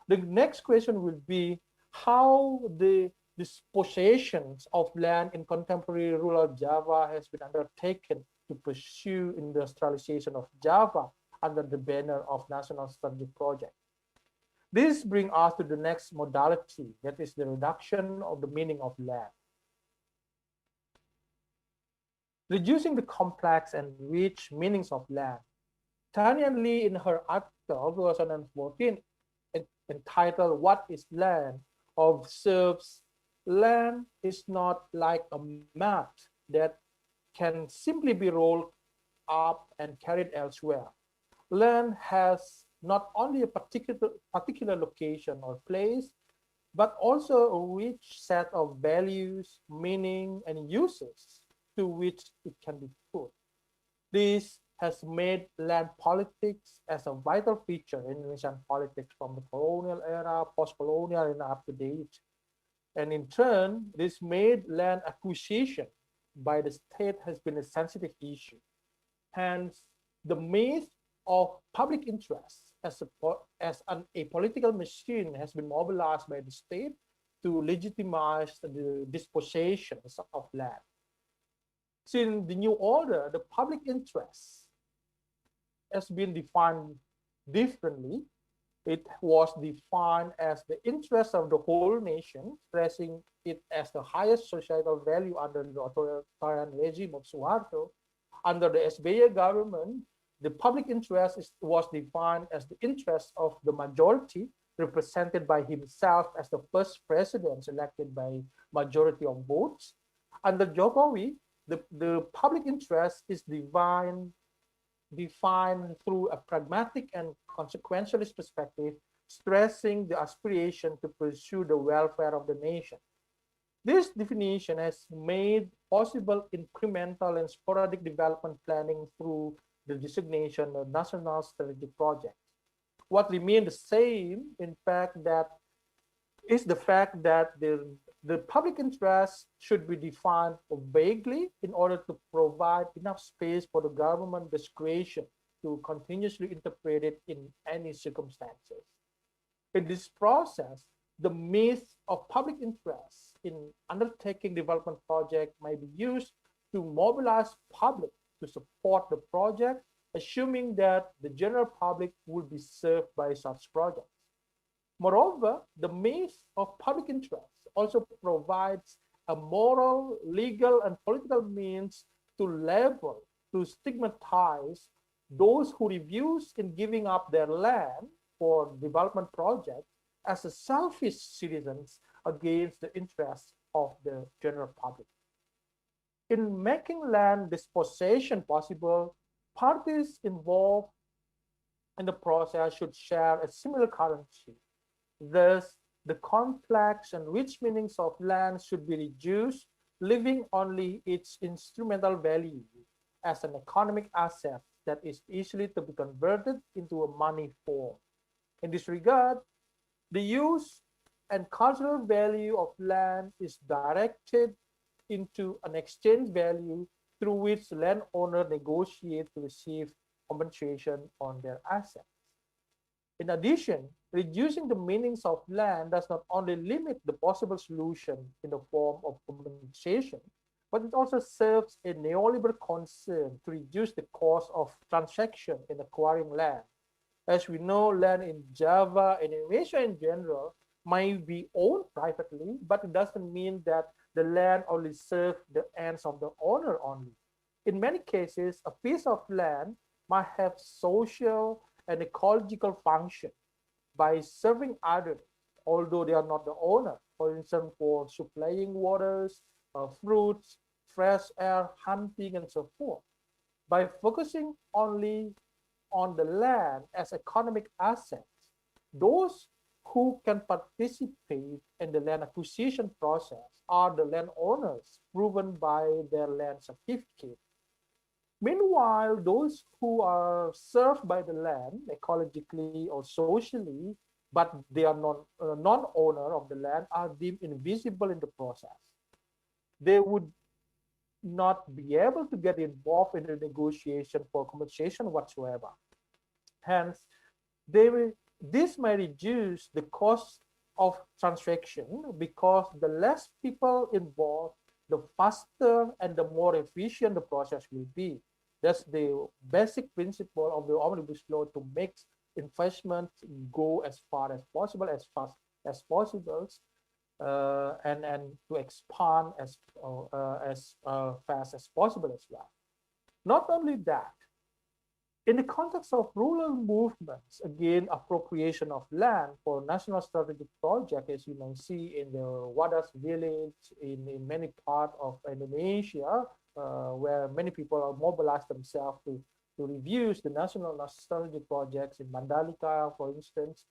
The next question will be how the dispossessions of land in contemporary rural Java has been undertaken to pursue industrialization of Java under the banner of National Strategic Project. This brings us to the next modality, that is the reduction of the meaning of land. Reducing the complex and rich meanings of land. Tanya Lee, in her article 2014, entitled "What is Land?" observes land is not like a map that can simply be rolled up and carried elsewhere. Land has not only a particular location or place, but also a rich set of values, meaning, and uses to which it can be put. This has made land politics as a vital feature in Indonesian politics from the colonial era, post-colonial, and up to date. And in turn, this made land acquisition by the state has been a sensitive issue. Hence, the myth of public interest as a political machine has been mobilized by the state to legitimize the dispossessions of land. Since the new order, the public interest has been defined differently. It was defined as the interest of the whole nation, stressing it as the highest societal value under the authoritarian regime of Suharto. Under the SBY government, the public interest was defined as the interest of the majority, represented by himself as the first president elected by majority of votes. Under Jokowi, the public interest is defined through a pragmatic and consequentialist perspective, stressing the aspiration to pursue the welfare of the nation. This definition has made possible incremental and sporadic development planning through the designation of national strategic projects. What remains the same, in fact, is the fact that the public interest should be defined vaguely in order to provide enough space for the government discretion to continuously interpret it in any circumstances. In this process, the myth of public interest in undertaking development project may be used to mobilize public to support the project, assuming that the general public will be served by such projects. Moreover, the myth of public interest also provides a moral, legal, and political means to label, to stigmatize those who refuse in giving up their land for development projects as a selfish citizens against the interests of the general public. In making land dispossession possible, parties involved in the process should share a similar currency. Thus, the complex and rich meanings of land should be reduced, leaving only its instrumental value as an economic asset that is easily to be converted into a money form. In this regard, the use and cultural value of land is directed into an exchange value through which landowner negotiate to receive compensation on their assets. In addition, reducing the meanings of land does not only limit the possible solution in the form of compensation, but it also serves a neoliberal concern to reduce the cost of transaction in acquiring land. As we know, land in Java and Indonesia in general might be owned privately, but it doesn't mean that the land only serves the ends of the owner only. In many cases, a piece of land might have social and ecological function by serving others, although they are not the owner. For instance, for supplying waters, fruits, fresh air, hunting, and so forth. By focusing only on the land as economic assets, those who can participate in the land acquisition process are the landowners proven by their land certificate. Meanwhile, those who are served by the land ecologically or socially, but they are non-owner of the land, are deemed invisible in the process. They would not be able to get involved in the negotiation for compensation whatsoever. Hence, this may reduce the cost of transaction because the less people involved, the faster and the more efficient the process will be. That's the basic principle of the omnibus law, to make investment go as far as possible, as fast as possible, and to expand as fast as possible as well. Not only that, in the context of rural movements, again, appropriation of land for national strategic project, as you may see in the Wadas village, in many parts of Indonesia, where many people are mobilized themselves to review the national strategic projects in Mandalika, for instance.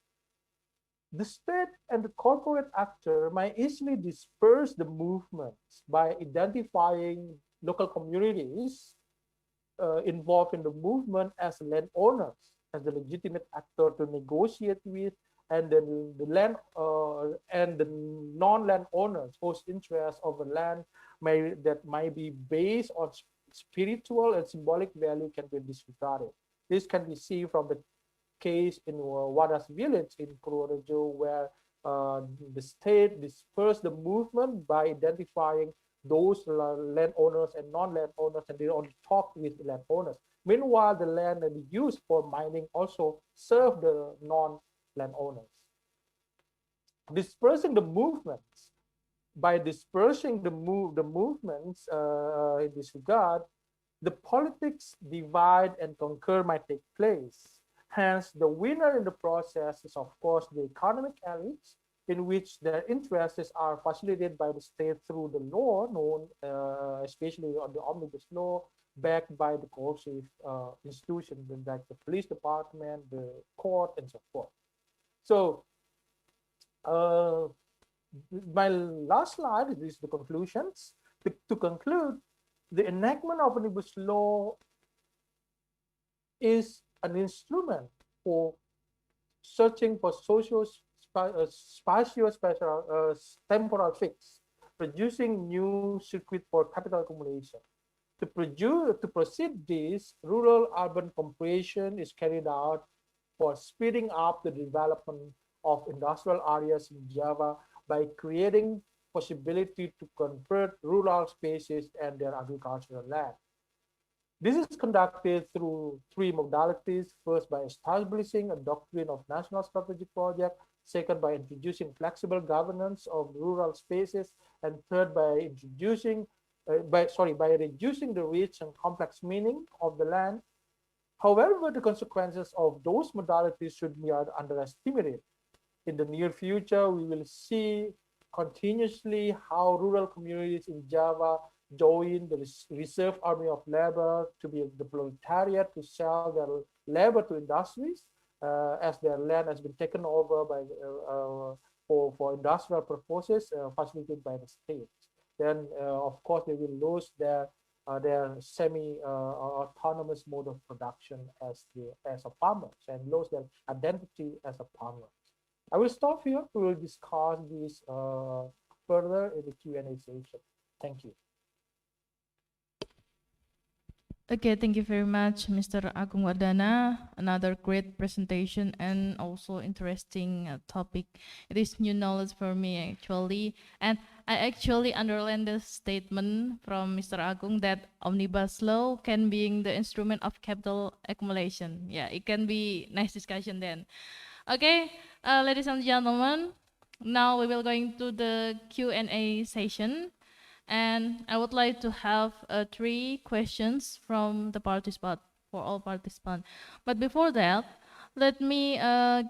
The state and the corporate actor might easily disperse the movements by identifying local communities involved in the movement as landowners, as the legitimate actor to negotiate with, and then the land and the non-landowners whose interests of the land that might be based on spiritual and symbolic value can be disregarded. This can be seen from the case in Wadas village in Purworejo, where the state dispersed the movement by identifying those landowners and non-landowners, and they only talk with the landowners. Meanwhile, the land that is used for mining also serve the non-landowners. Dispersing the movements, by dispersing the movements in this regard, the politics divide and conquer might take place. Hence, the winner in the process is, of course, the economic elites, in which their interests are facilitated by the state through the law, known especially on the omnibus law, backed by the coercive institutions like the police department, the court, and so forth. So, my last slide is the conclusions. To conclude, the enactment of omnibus law is an instrument for searching for spatio-spatial temporal fix, producing new circuit for capital accumulation. To proceed this, rural-urban cooperation is carried out for speeding up the development of industrial areas in Java by creating possibility to convert rural spaces and their agricultural land. This is conducted through three modalities. First, by establishing a doctrine of national strategic project. Second, by introducing flexible governance of rural spaces. And third, by reducing the rich and complex meaning of the land. However, the consequences of those modalities should be underestimated. In the near future, we will see continuously how rural communities in Java join the reserve army of labor to be the proletariat, to sell their labor to industries as their land has been taken over by for industrial purposes facilitated by the state. Then, of course, they will lose their semi-autonomous mode of production as a farmers, and lose their identity as a farmer. I will stop here. We will discuss this further in the Q&A session. Thank you. Okay, thank you very much, Mr. Agung Wardana. Another great presentation and also interesting topic. It is new knowledge for me actually, and I actually underlined the statement from Mr. Agung that omnibus law can be the instrument of capital accumulation. Yeah, it can be nice discussion then. Okay, ladies and gentlemen, now we will going to the Q&A session. And I would like to have 3 questions from the participant, for all participants. But before that, let me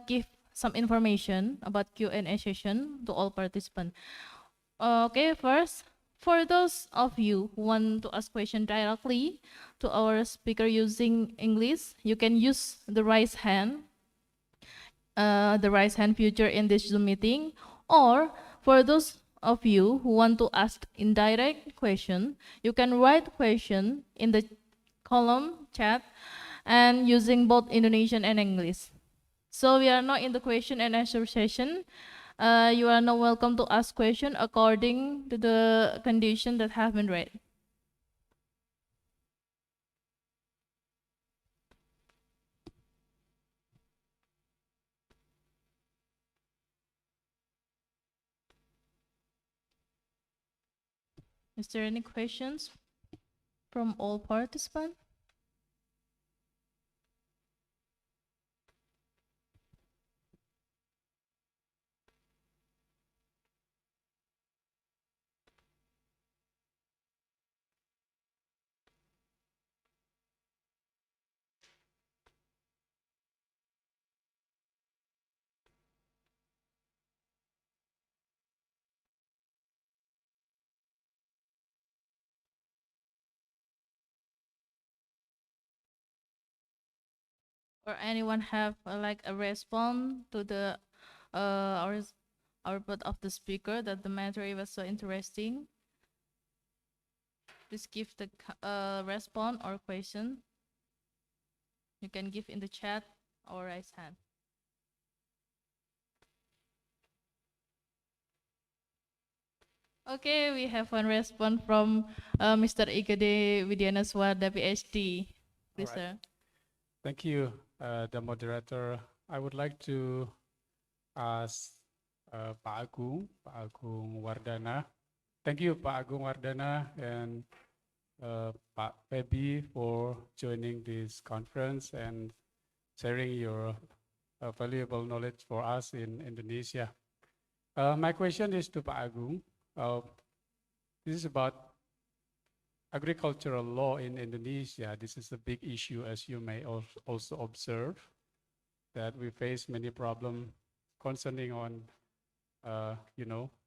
give some information about Q&A session to all participants. Okay, first, for those of you who want to ask question directly to our speaker using English, you can use the raise hand the raise hand feature in this Zoom meeting, or for those of you who want to ask indirect question, you can write question in the column chat and using both Indonesian and English. So we are not in the question and answer session. You are not welcome to ask question according to the condition that have been read. Is there any questions from all participants? Or anyone have like a response to the output of the speaker that the matter was so interesting? Please give the response or question. You can give in the chat or raise hand. Okay, we have one response from Mr. Igede Widyanaswada, PhD. Please, All right. sir. Thank you, the moderator. I would like to ask Pak Agung Wardana. Thank you, Pak Agung Wardana, and Pak Febi for joining this conference and sharing your valuable knowledge for us in Indonesia. My question is to Pak Agung. This is about agricultural law in Indonesia. This is a big issue, as you may also observe, that we face many problems concerning on,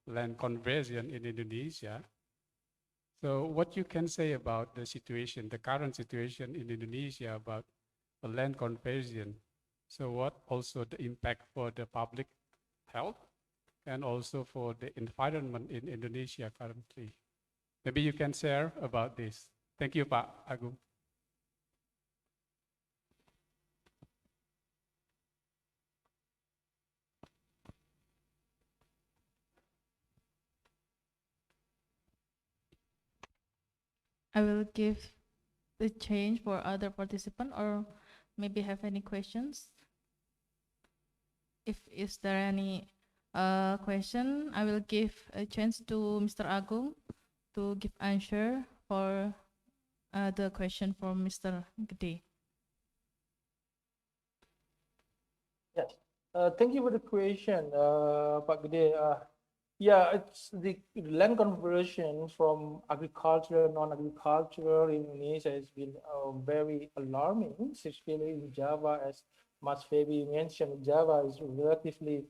land conversion in Indonesia. So what you can say about the situation, the current situation in Indonesia about the land conversion? So what also the impact for the public health and also for the environment in Indonesia currently? Maybe you can share about this. Thank you, Pak Agung. I will give the change for other participants or maybe have any questions. If is there any question, I will give a chance to Mr. Agung to give answer for the question from Mr. Gede. Yes. Thank you for the question, Pak Gede. Yeah, it's the land conversion from agriculture, non-agricultural in Indonesia has been very alarming, especially in Java. As Mas Febi mentioned, Java is a relatively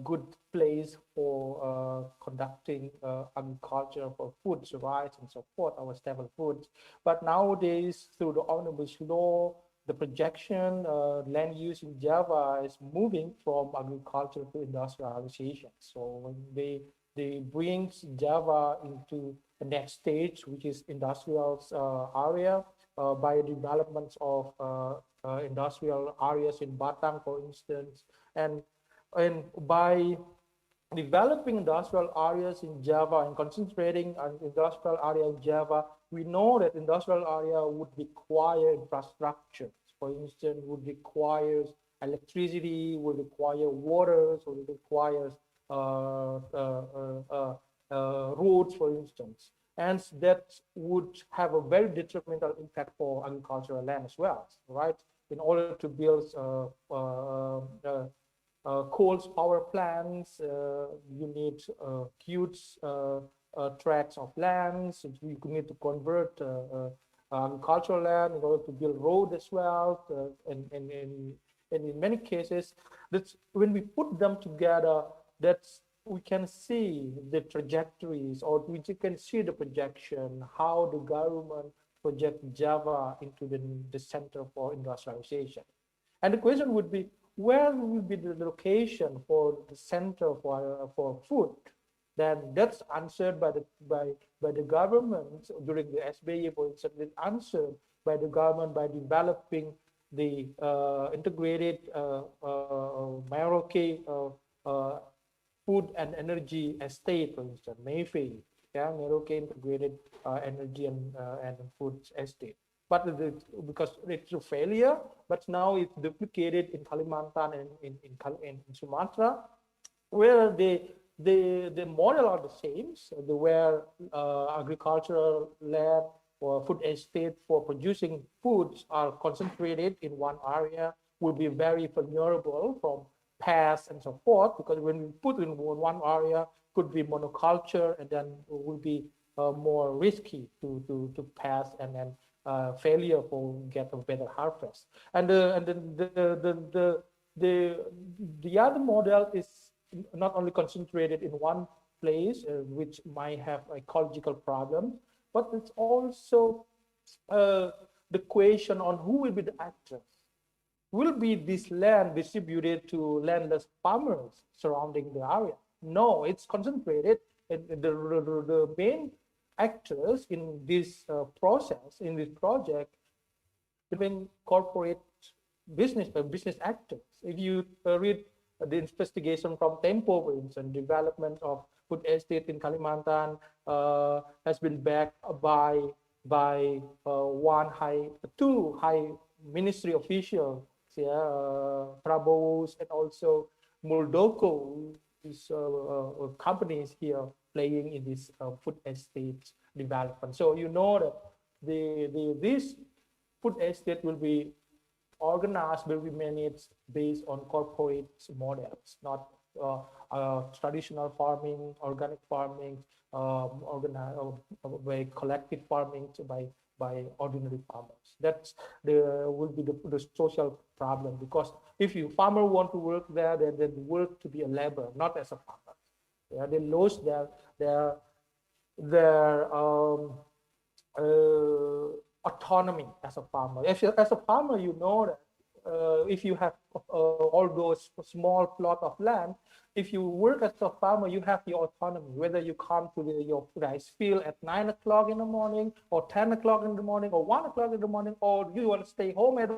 good place for conducting agriculture for foods, rice, and so forth, our staple foods. But nowadays, through the omnibus law, the projection land use in Java is moving from agriculture to industrialization. So when they bring Java into the next stage, which is industrial area, by developments of industrial areas in Batang, for instance, and by developing industrial areas in Java and concentrating on industrial area in Java, we know that industrial area would require infrastructure. For instance, would require electricity, would require water, so it requires roads, for instance. And that would have a very detrimental impact for agricultural land as well, right? In order to build coal power plants, you need huge tracts of land. So you need to convert agricultural land in order to build road as well. And in many cases, that's when we put them together, that's we can see the trajectories, or we can see the projection, how the government project Java into the center for industrialization. And the question would be, where will be the location for the center for food? Then that's answered by the government during the SBY, for instance. It's answered by the government by developing the integrated Merauke food and energy estate, for instance, Mayfair, yeah, Merauke integrated energy and food estate. But because it's a failure, but now it's duplicated in Kalimantan and in Sumatra, where the model are the same. So where agricultural land or food estate for producing foods are concentrated in one area will be very vulnerable from pests and so forth, because when we put in one area could be monoculture, and then will be more risky to pass, and then failure for get a better harvest. And then the other model is not only concentrated in one place, which might have ecological problems, but it's also the question on who will be the actors. Will be this land distributed to landless farmers surrounding the area? No, it's concentrated. The main actors in this process, in this project, even corporate business actors. If you read the investigation from Tempo, for instance, development of food estate in Kalimantan has been backed by two high ministry officials, Prabowo's and also Muldoko, these companies here playing in this food estate development. So you know that this food estate will be organized, will be managed based on corporate models, not traditional farming, organic farming, by collective farming by ordinary farmers. That's will be the social problem, because if you farmer want to work there, then work to be a labor, not as a farmer. Yeah, they lose their autonomy as a farmer. As a farmer, you know that if you have all those small plot of land, if you work as a farmer, you have your autonomy, whether you come to your rice field at 9 o'clock in the morning or 10 o'clock in the morning or 1 o'clock in the morning, or you want to stay home at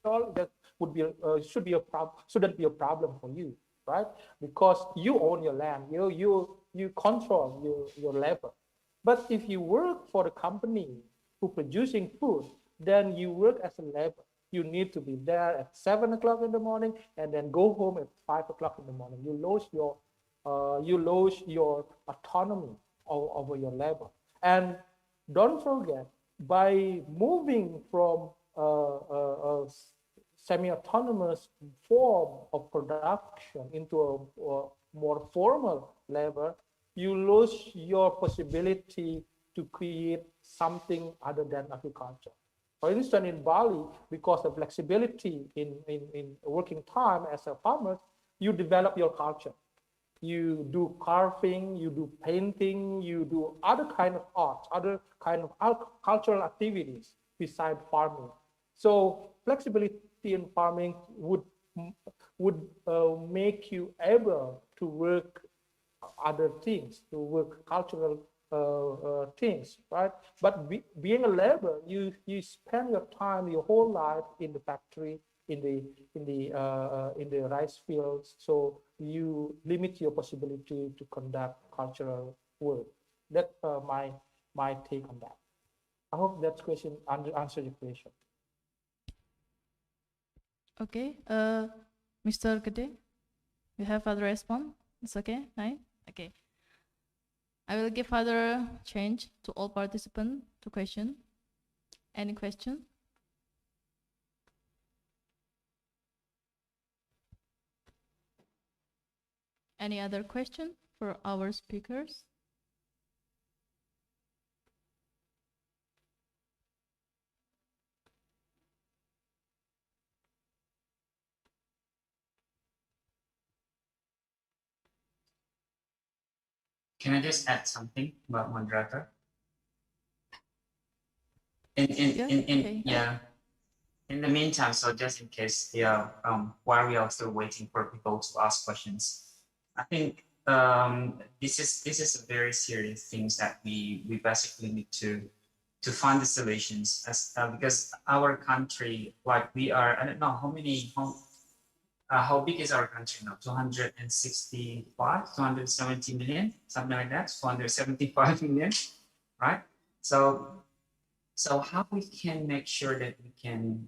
all, that would be shouldn't be a problem for you, right? Because you own your land, you control your labor. But if you work for the company who producing food, then you work as a labor. You need to be there at 7 o'clock in the morning and then go home at 5 o'clock in the morning. You lose your autonomy over your labor. And don't forget, by moving from a semi-autonomous form of production into a more formal labor, you lose your possibility to create something other than agriculture. For instance, in Bali, because of flexibility in working time as a farmer, you develop your culture. You do carving, you do painting, you do other kind of art, other kind of cultural activities beside farming. So flexibility in farming would make you able to work other things, to work cultural things, right? But being a labor, you spend your time, your whole life in the factory, in the rice fields, so you limit your possibility to conduct cultural work. That's my take on that. I hope that question answered your question. Okay, Mr. Gede, you have other response? It's okay, right? Okay. I will give further change to all participants to question. Any question? Any other question for our speakers? Can I just add something about moderator? Okay. Yeah. in the meantime, so just in case, yeah, while we are still waiting for people to ask questions, I think this is a very serious things that we basically need to find the solutions as because our country, like we are, I don't know how big is our country now? 265, 270 million, something like that, 275 million, right? So how we can make sure that we can,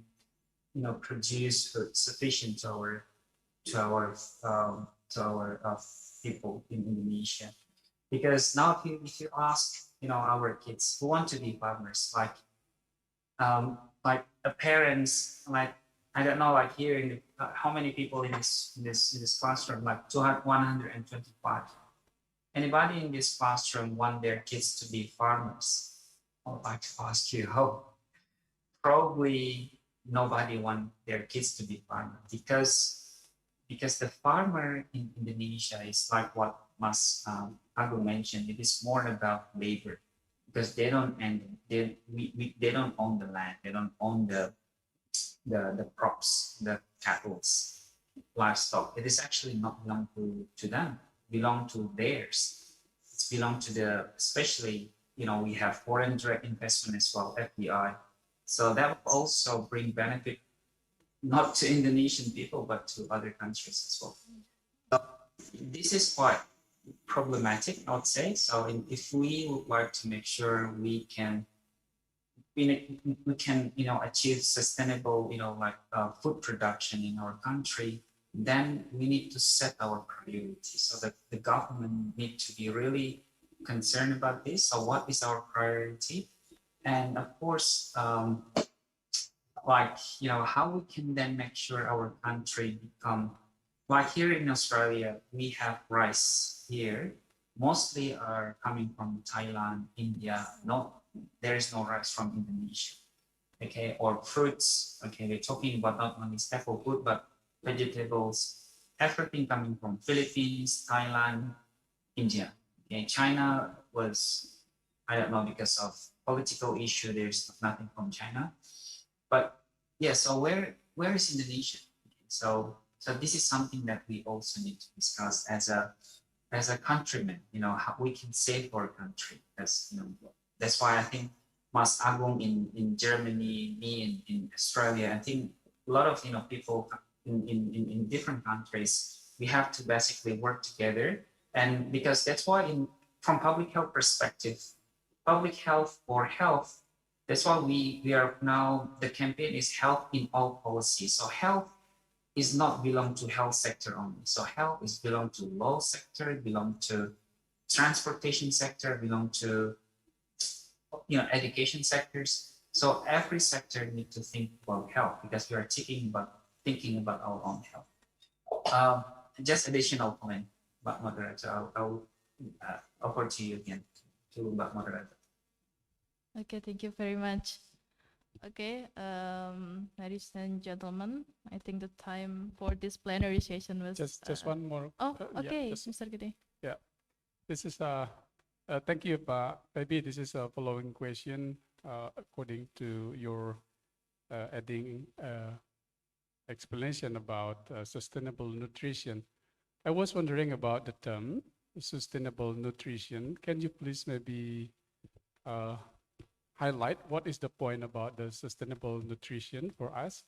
produce food sufficient to our people in Indonesia? Because now if you ask, our kids who want to be farmers, like a parents, like I don't know, like here in how many people in this classroom, like 125. Anybody in this classroom want their kids to be farmers? I'd like to ask you, how probably nobody want their kids to be farmers because the farmer in Indonesia is like what Mas Agung mentioned. It is more about labor because they don't they don't own the land. They don't own the crops, the cattle, livestock. It is actually not belong to them. Belong to theirs. It's belong to especially we have foreign direct investment as well, FDI. So that will also bring benefit not to Indonesian people but to other countries as well. So this is quite problematic, I would say. So if we would like to make sure we can achieve sustainable food production in our country, then we need to set our priorities so that the government need to be really concerned about this. So what is our priority? And of course, how we can then make sure our country become, like here in Australia, we have rice here, mostly are coming from Thailand, India. No, there is no rice from Indonesia. Okay, or fruits. Okay, we're talking about not only staple food, but vegetables, everything coming from Philippines, Thailand, India. Okay, China was, I don't know, because of political issue, there's nothing from China. But yeah, so where is Indonesia? So this is something that we also need to discuss as a countryman, how we can save our country. That's why I think Mas Agung in Germany, me in Australia, I think a lot of people in different countries, we have to basically work together. And because that's why from public health perspective, public health or health, that's why we are now, the campaign is health in all policies. So health is not belong to health sector only. So health is belong to law sector, belong to transportation sector, belong to education sectors. So every sector need to think about health because we are thinking about our own health. Just additional comment, but moderator, I'll offer to you again to moderator. Okay, thank you very much. Okay, ladies and gentlemen, I think the time for this plenary session was Just one more. Oh, yeah, okay, just- Mr. Gede. Yeah, this is thank you, Pa. Maybe this is a following question according to your adding explanation about sustainable nutrition. I was wondering about the term sustainable nutrition. Can you please maybe highlight what is the point about the sustainable nutrition for us?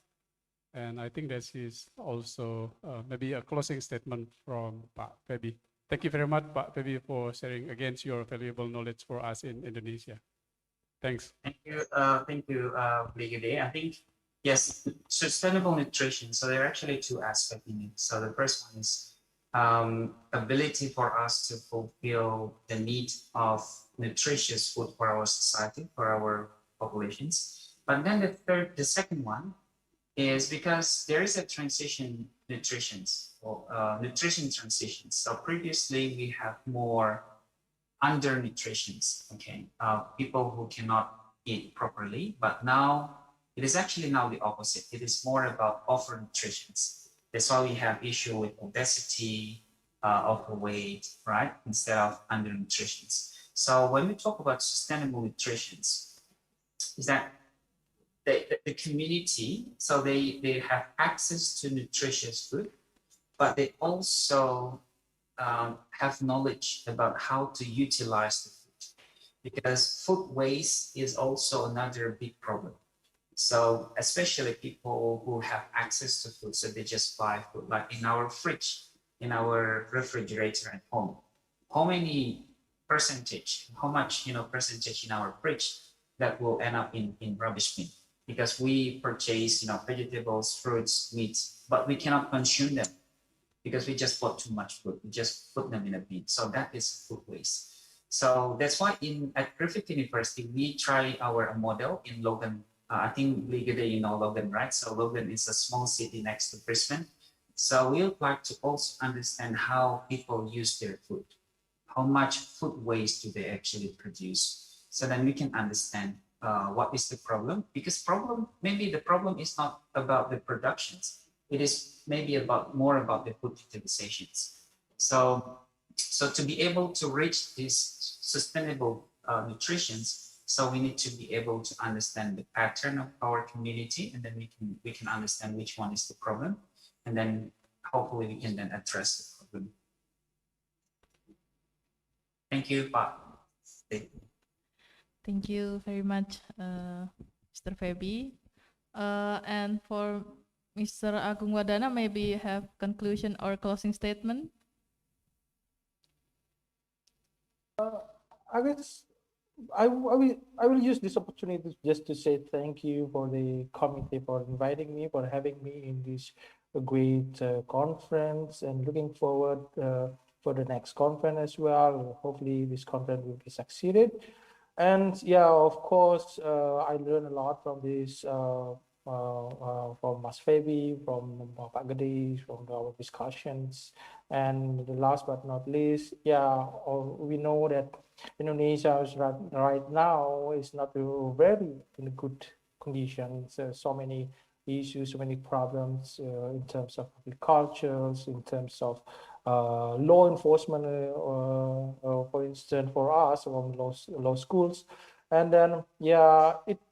And I think this is also maybe a closing statement from Pak Febi. Thank you very much, Pak Febi, for sharing again your valuable knowledge for us in Indonesia. Thanks. Thank you, Brigadier. I think, yes, sustainable nutrition. So there are actually two aspects in it. So the first one is ability for us to fulfill the need of nutritious food for our society, for our populations. But then the second one is because there is a nutrition transition. So previously we have more undernutrition, okay, people who cannot eat properly, but now it is actually now the opposite. It is more about overnutrition. That's why we have issue with obesity, overweight, right, instead of undernutrition. So when we talk about sustainable nutrition, is that the community, so they have access to nutritious food, but they also have knowledge about how to utilize the food, because food waste is also another big problem. So especially people who have access to food, so they just buy food, like in our fridge, in our refrigerator at home. How many percentage, how much percentage in our fridge that will end up in rubbish bin? Because we purchase vegetables, fruits, meats, but we cannot consume them because we just bought too much food. We just put them in a bin. So that is food waste. So that's why at Griffith University, we try our model in Logan. I think Ligede, Logan, right? So Logan is a small city next to Brisbane. So we would like to also understand how people use their food. How much food waste do they actually produce? So then we can understand what is the problem. Because maybe the problem is not about the productions. It is maybe more about the food utilizations. So to be able to reach these sustainable nutritions, so we need to be able to understand the pattern of our community, and then we can understand which one is the problem, and then hopefully we can then address the problem. Thank you, Pak. Thank you very much, Mr. Feby. And for Mr. Agung Wardana, maybe you have conclusion or closing statement? I guess I will use this opportunity just to say thank you for the committee for inviting me, for having me in this great conference, and looking forward for the next conference as well. Hopefully this conference will be succeeded. And yeah, of course, I learned a lot from this, from Mas Feby, from Pak Gede, from our discussions. And the last but not least, yeah, we know that Indonesia is right now is not very in good conditions. So many issues, so many problems in terms of agriculture, in terms of law enforcement, for instance, for us from law schools. And then, yeah, it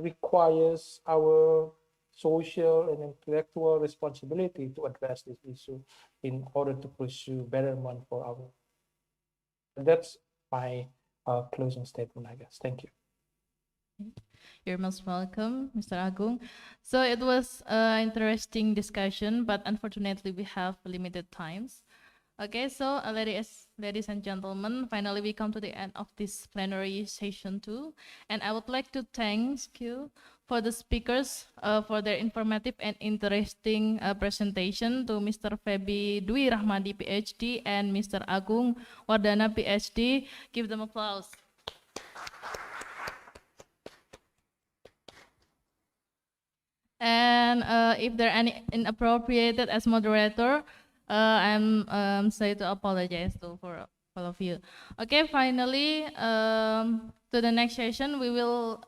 requires our social and intellectual responsibility to address this issue in order to pursue betterment for our. That's my closing statement, I guess. Thank you. You're most welcome, Mr. Agung. So it was an interesting discussion, but unfortunately we have limited times. Okay, so ladies and gentlemen, finally we come to the end of this plenary session 2. And I would like to thank you for the speakers for their informative and interesting presentation, to Mr. Feby Dwi Rahmadi, PhD, and Mr. Agung Wardana, PhD. Give them applause. And if there are any inappropriate as moderator, I'm sorry to apologize for all of you. Okay, finally, to the next session, we will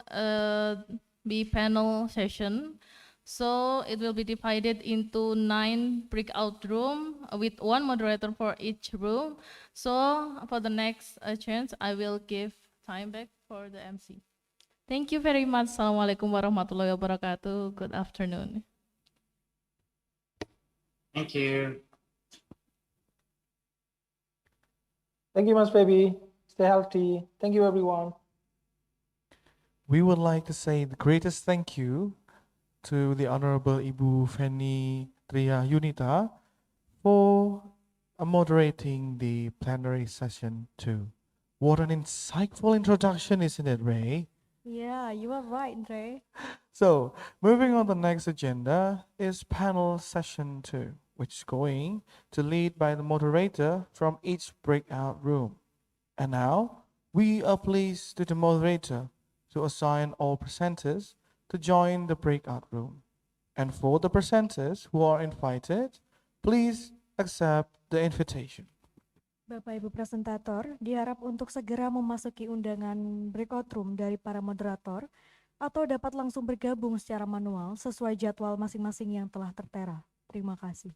be panel session. So it will be divided into 9 breakout room with 1 moderator for each room. So for the next chance, I will give time back for the MC. Thank you very much. Assalamualaikum warahmatullahi wabarakatuh. Good afternoon. Thank you. Thank you, Mas Feby. Stay healthy. Thank you, everyone. We would like to say the greatest thank you to the Honorable Ibu Feni Tria Yunita for moderating the plenary session 2. What an insightful introduction, isn't it, Ray? Yeah, you are right, Ray. So, moving on, the next agenda is panel session 2, which is going to lead by the moderator from each breakout room. And now, we are pleased to the moderator to assign all presenters to join the breakout room. And for the presenters who are invited, please accept the invitation. Bapak Ibu presentator diharap untuk segera memasuki undangan breakout room dari para moderator atau dapat langsung bergabung secara manual sesuai jadwal masing-masing yang telah tertera. Terima kasih.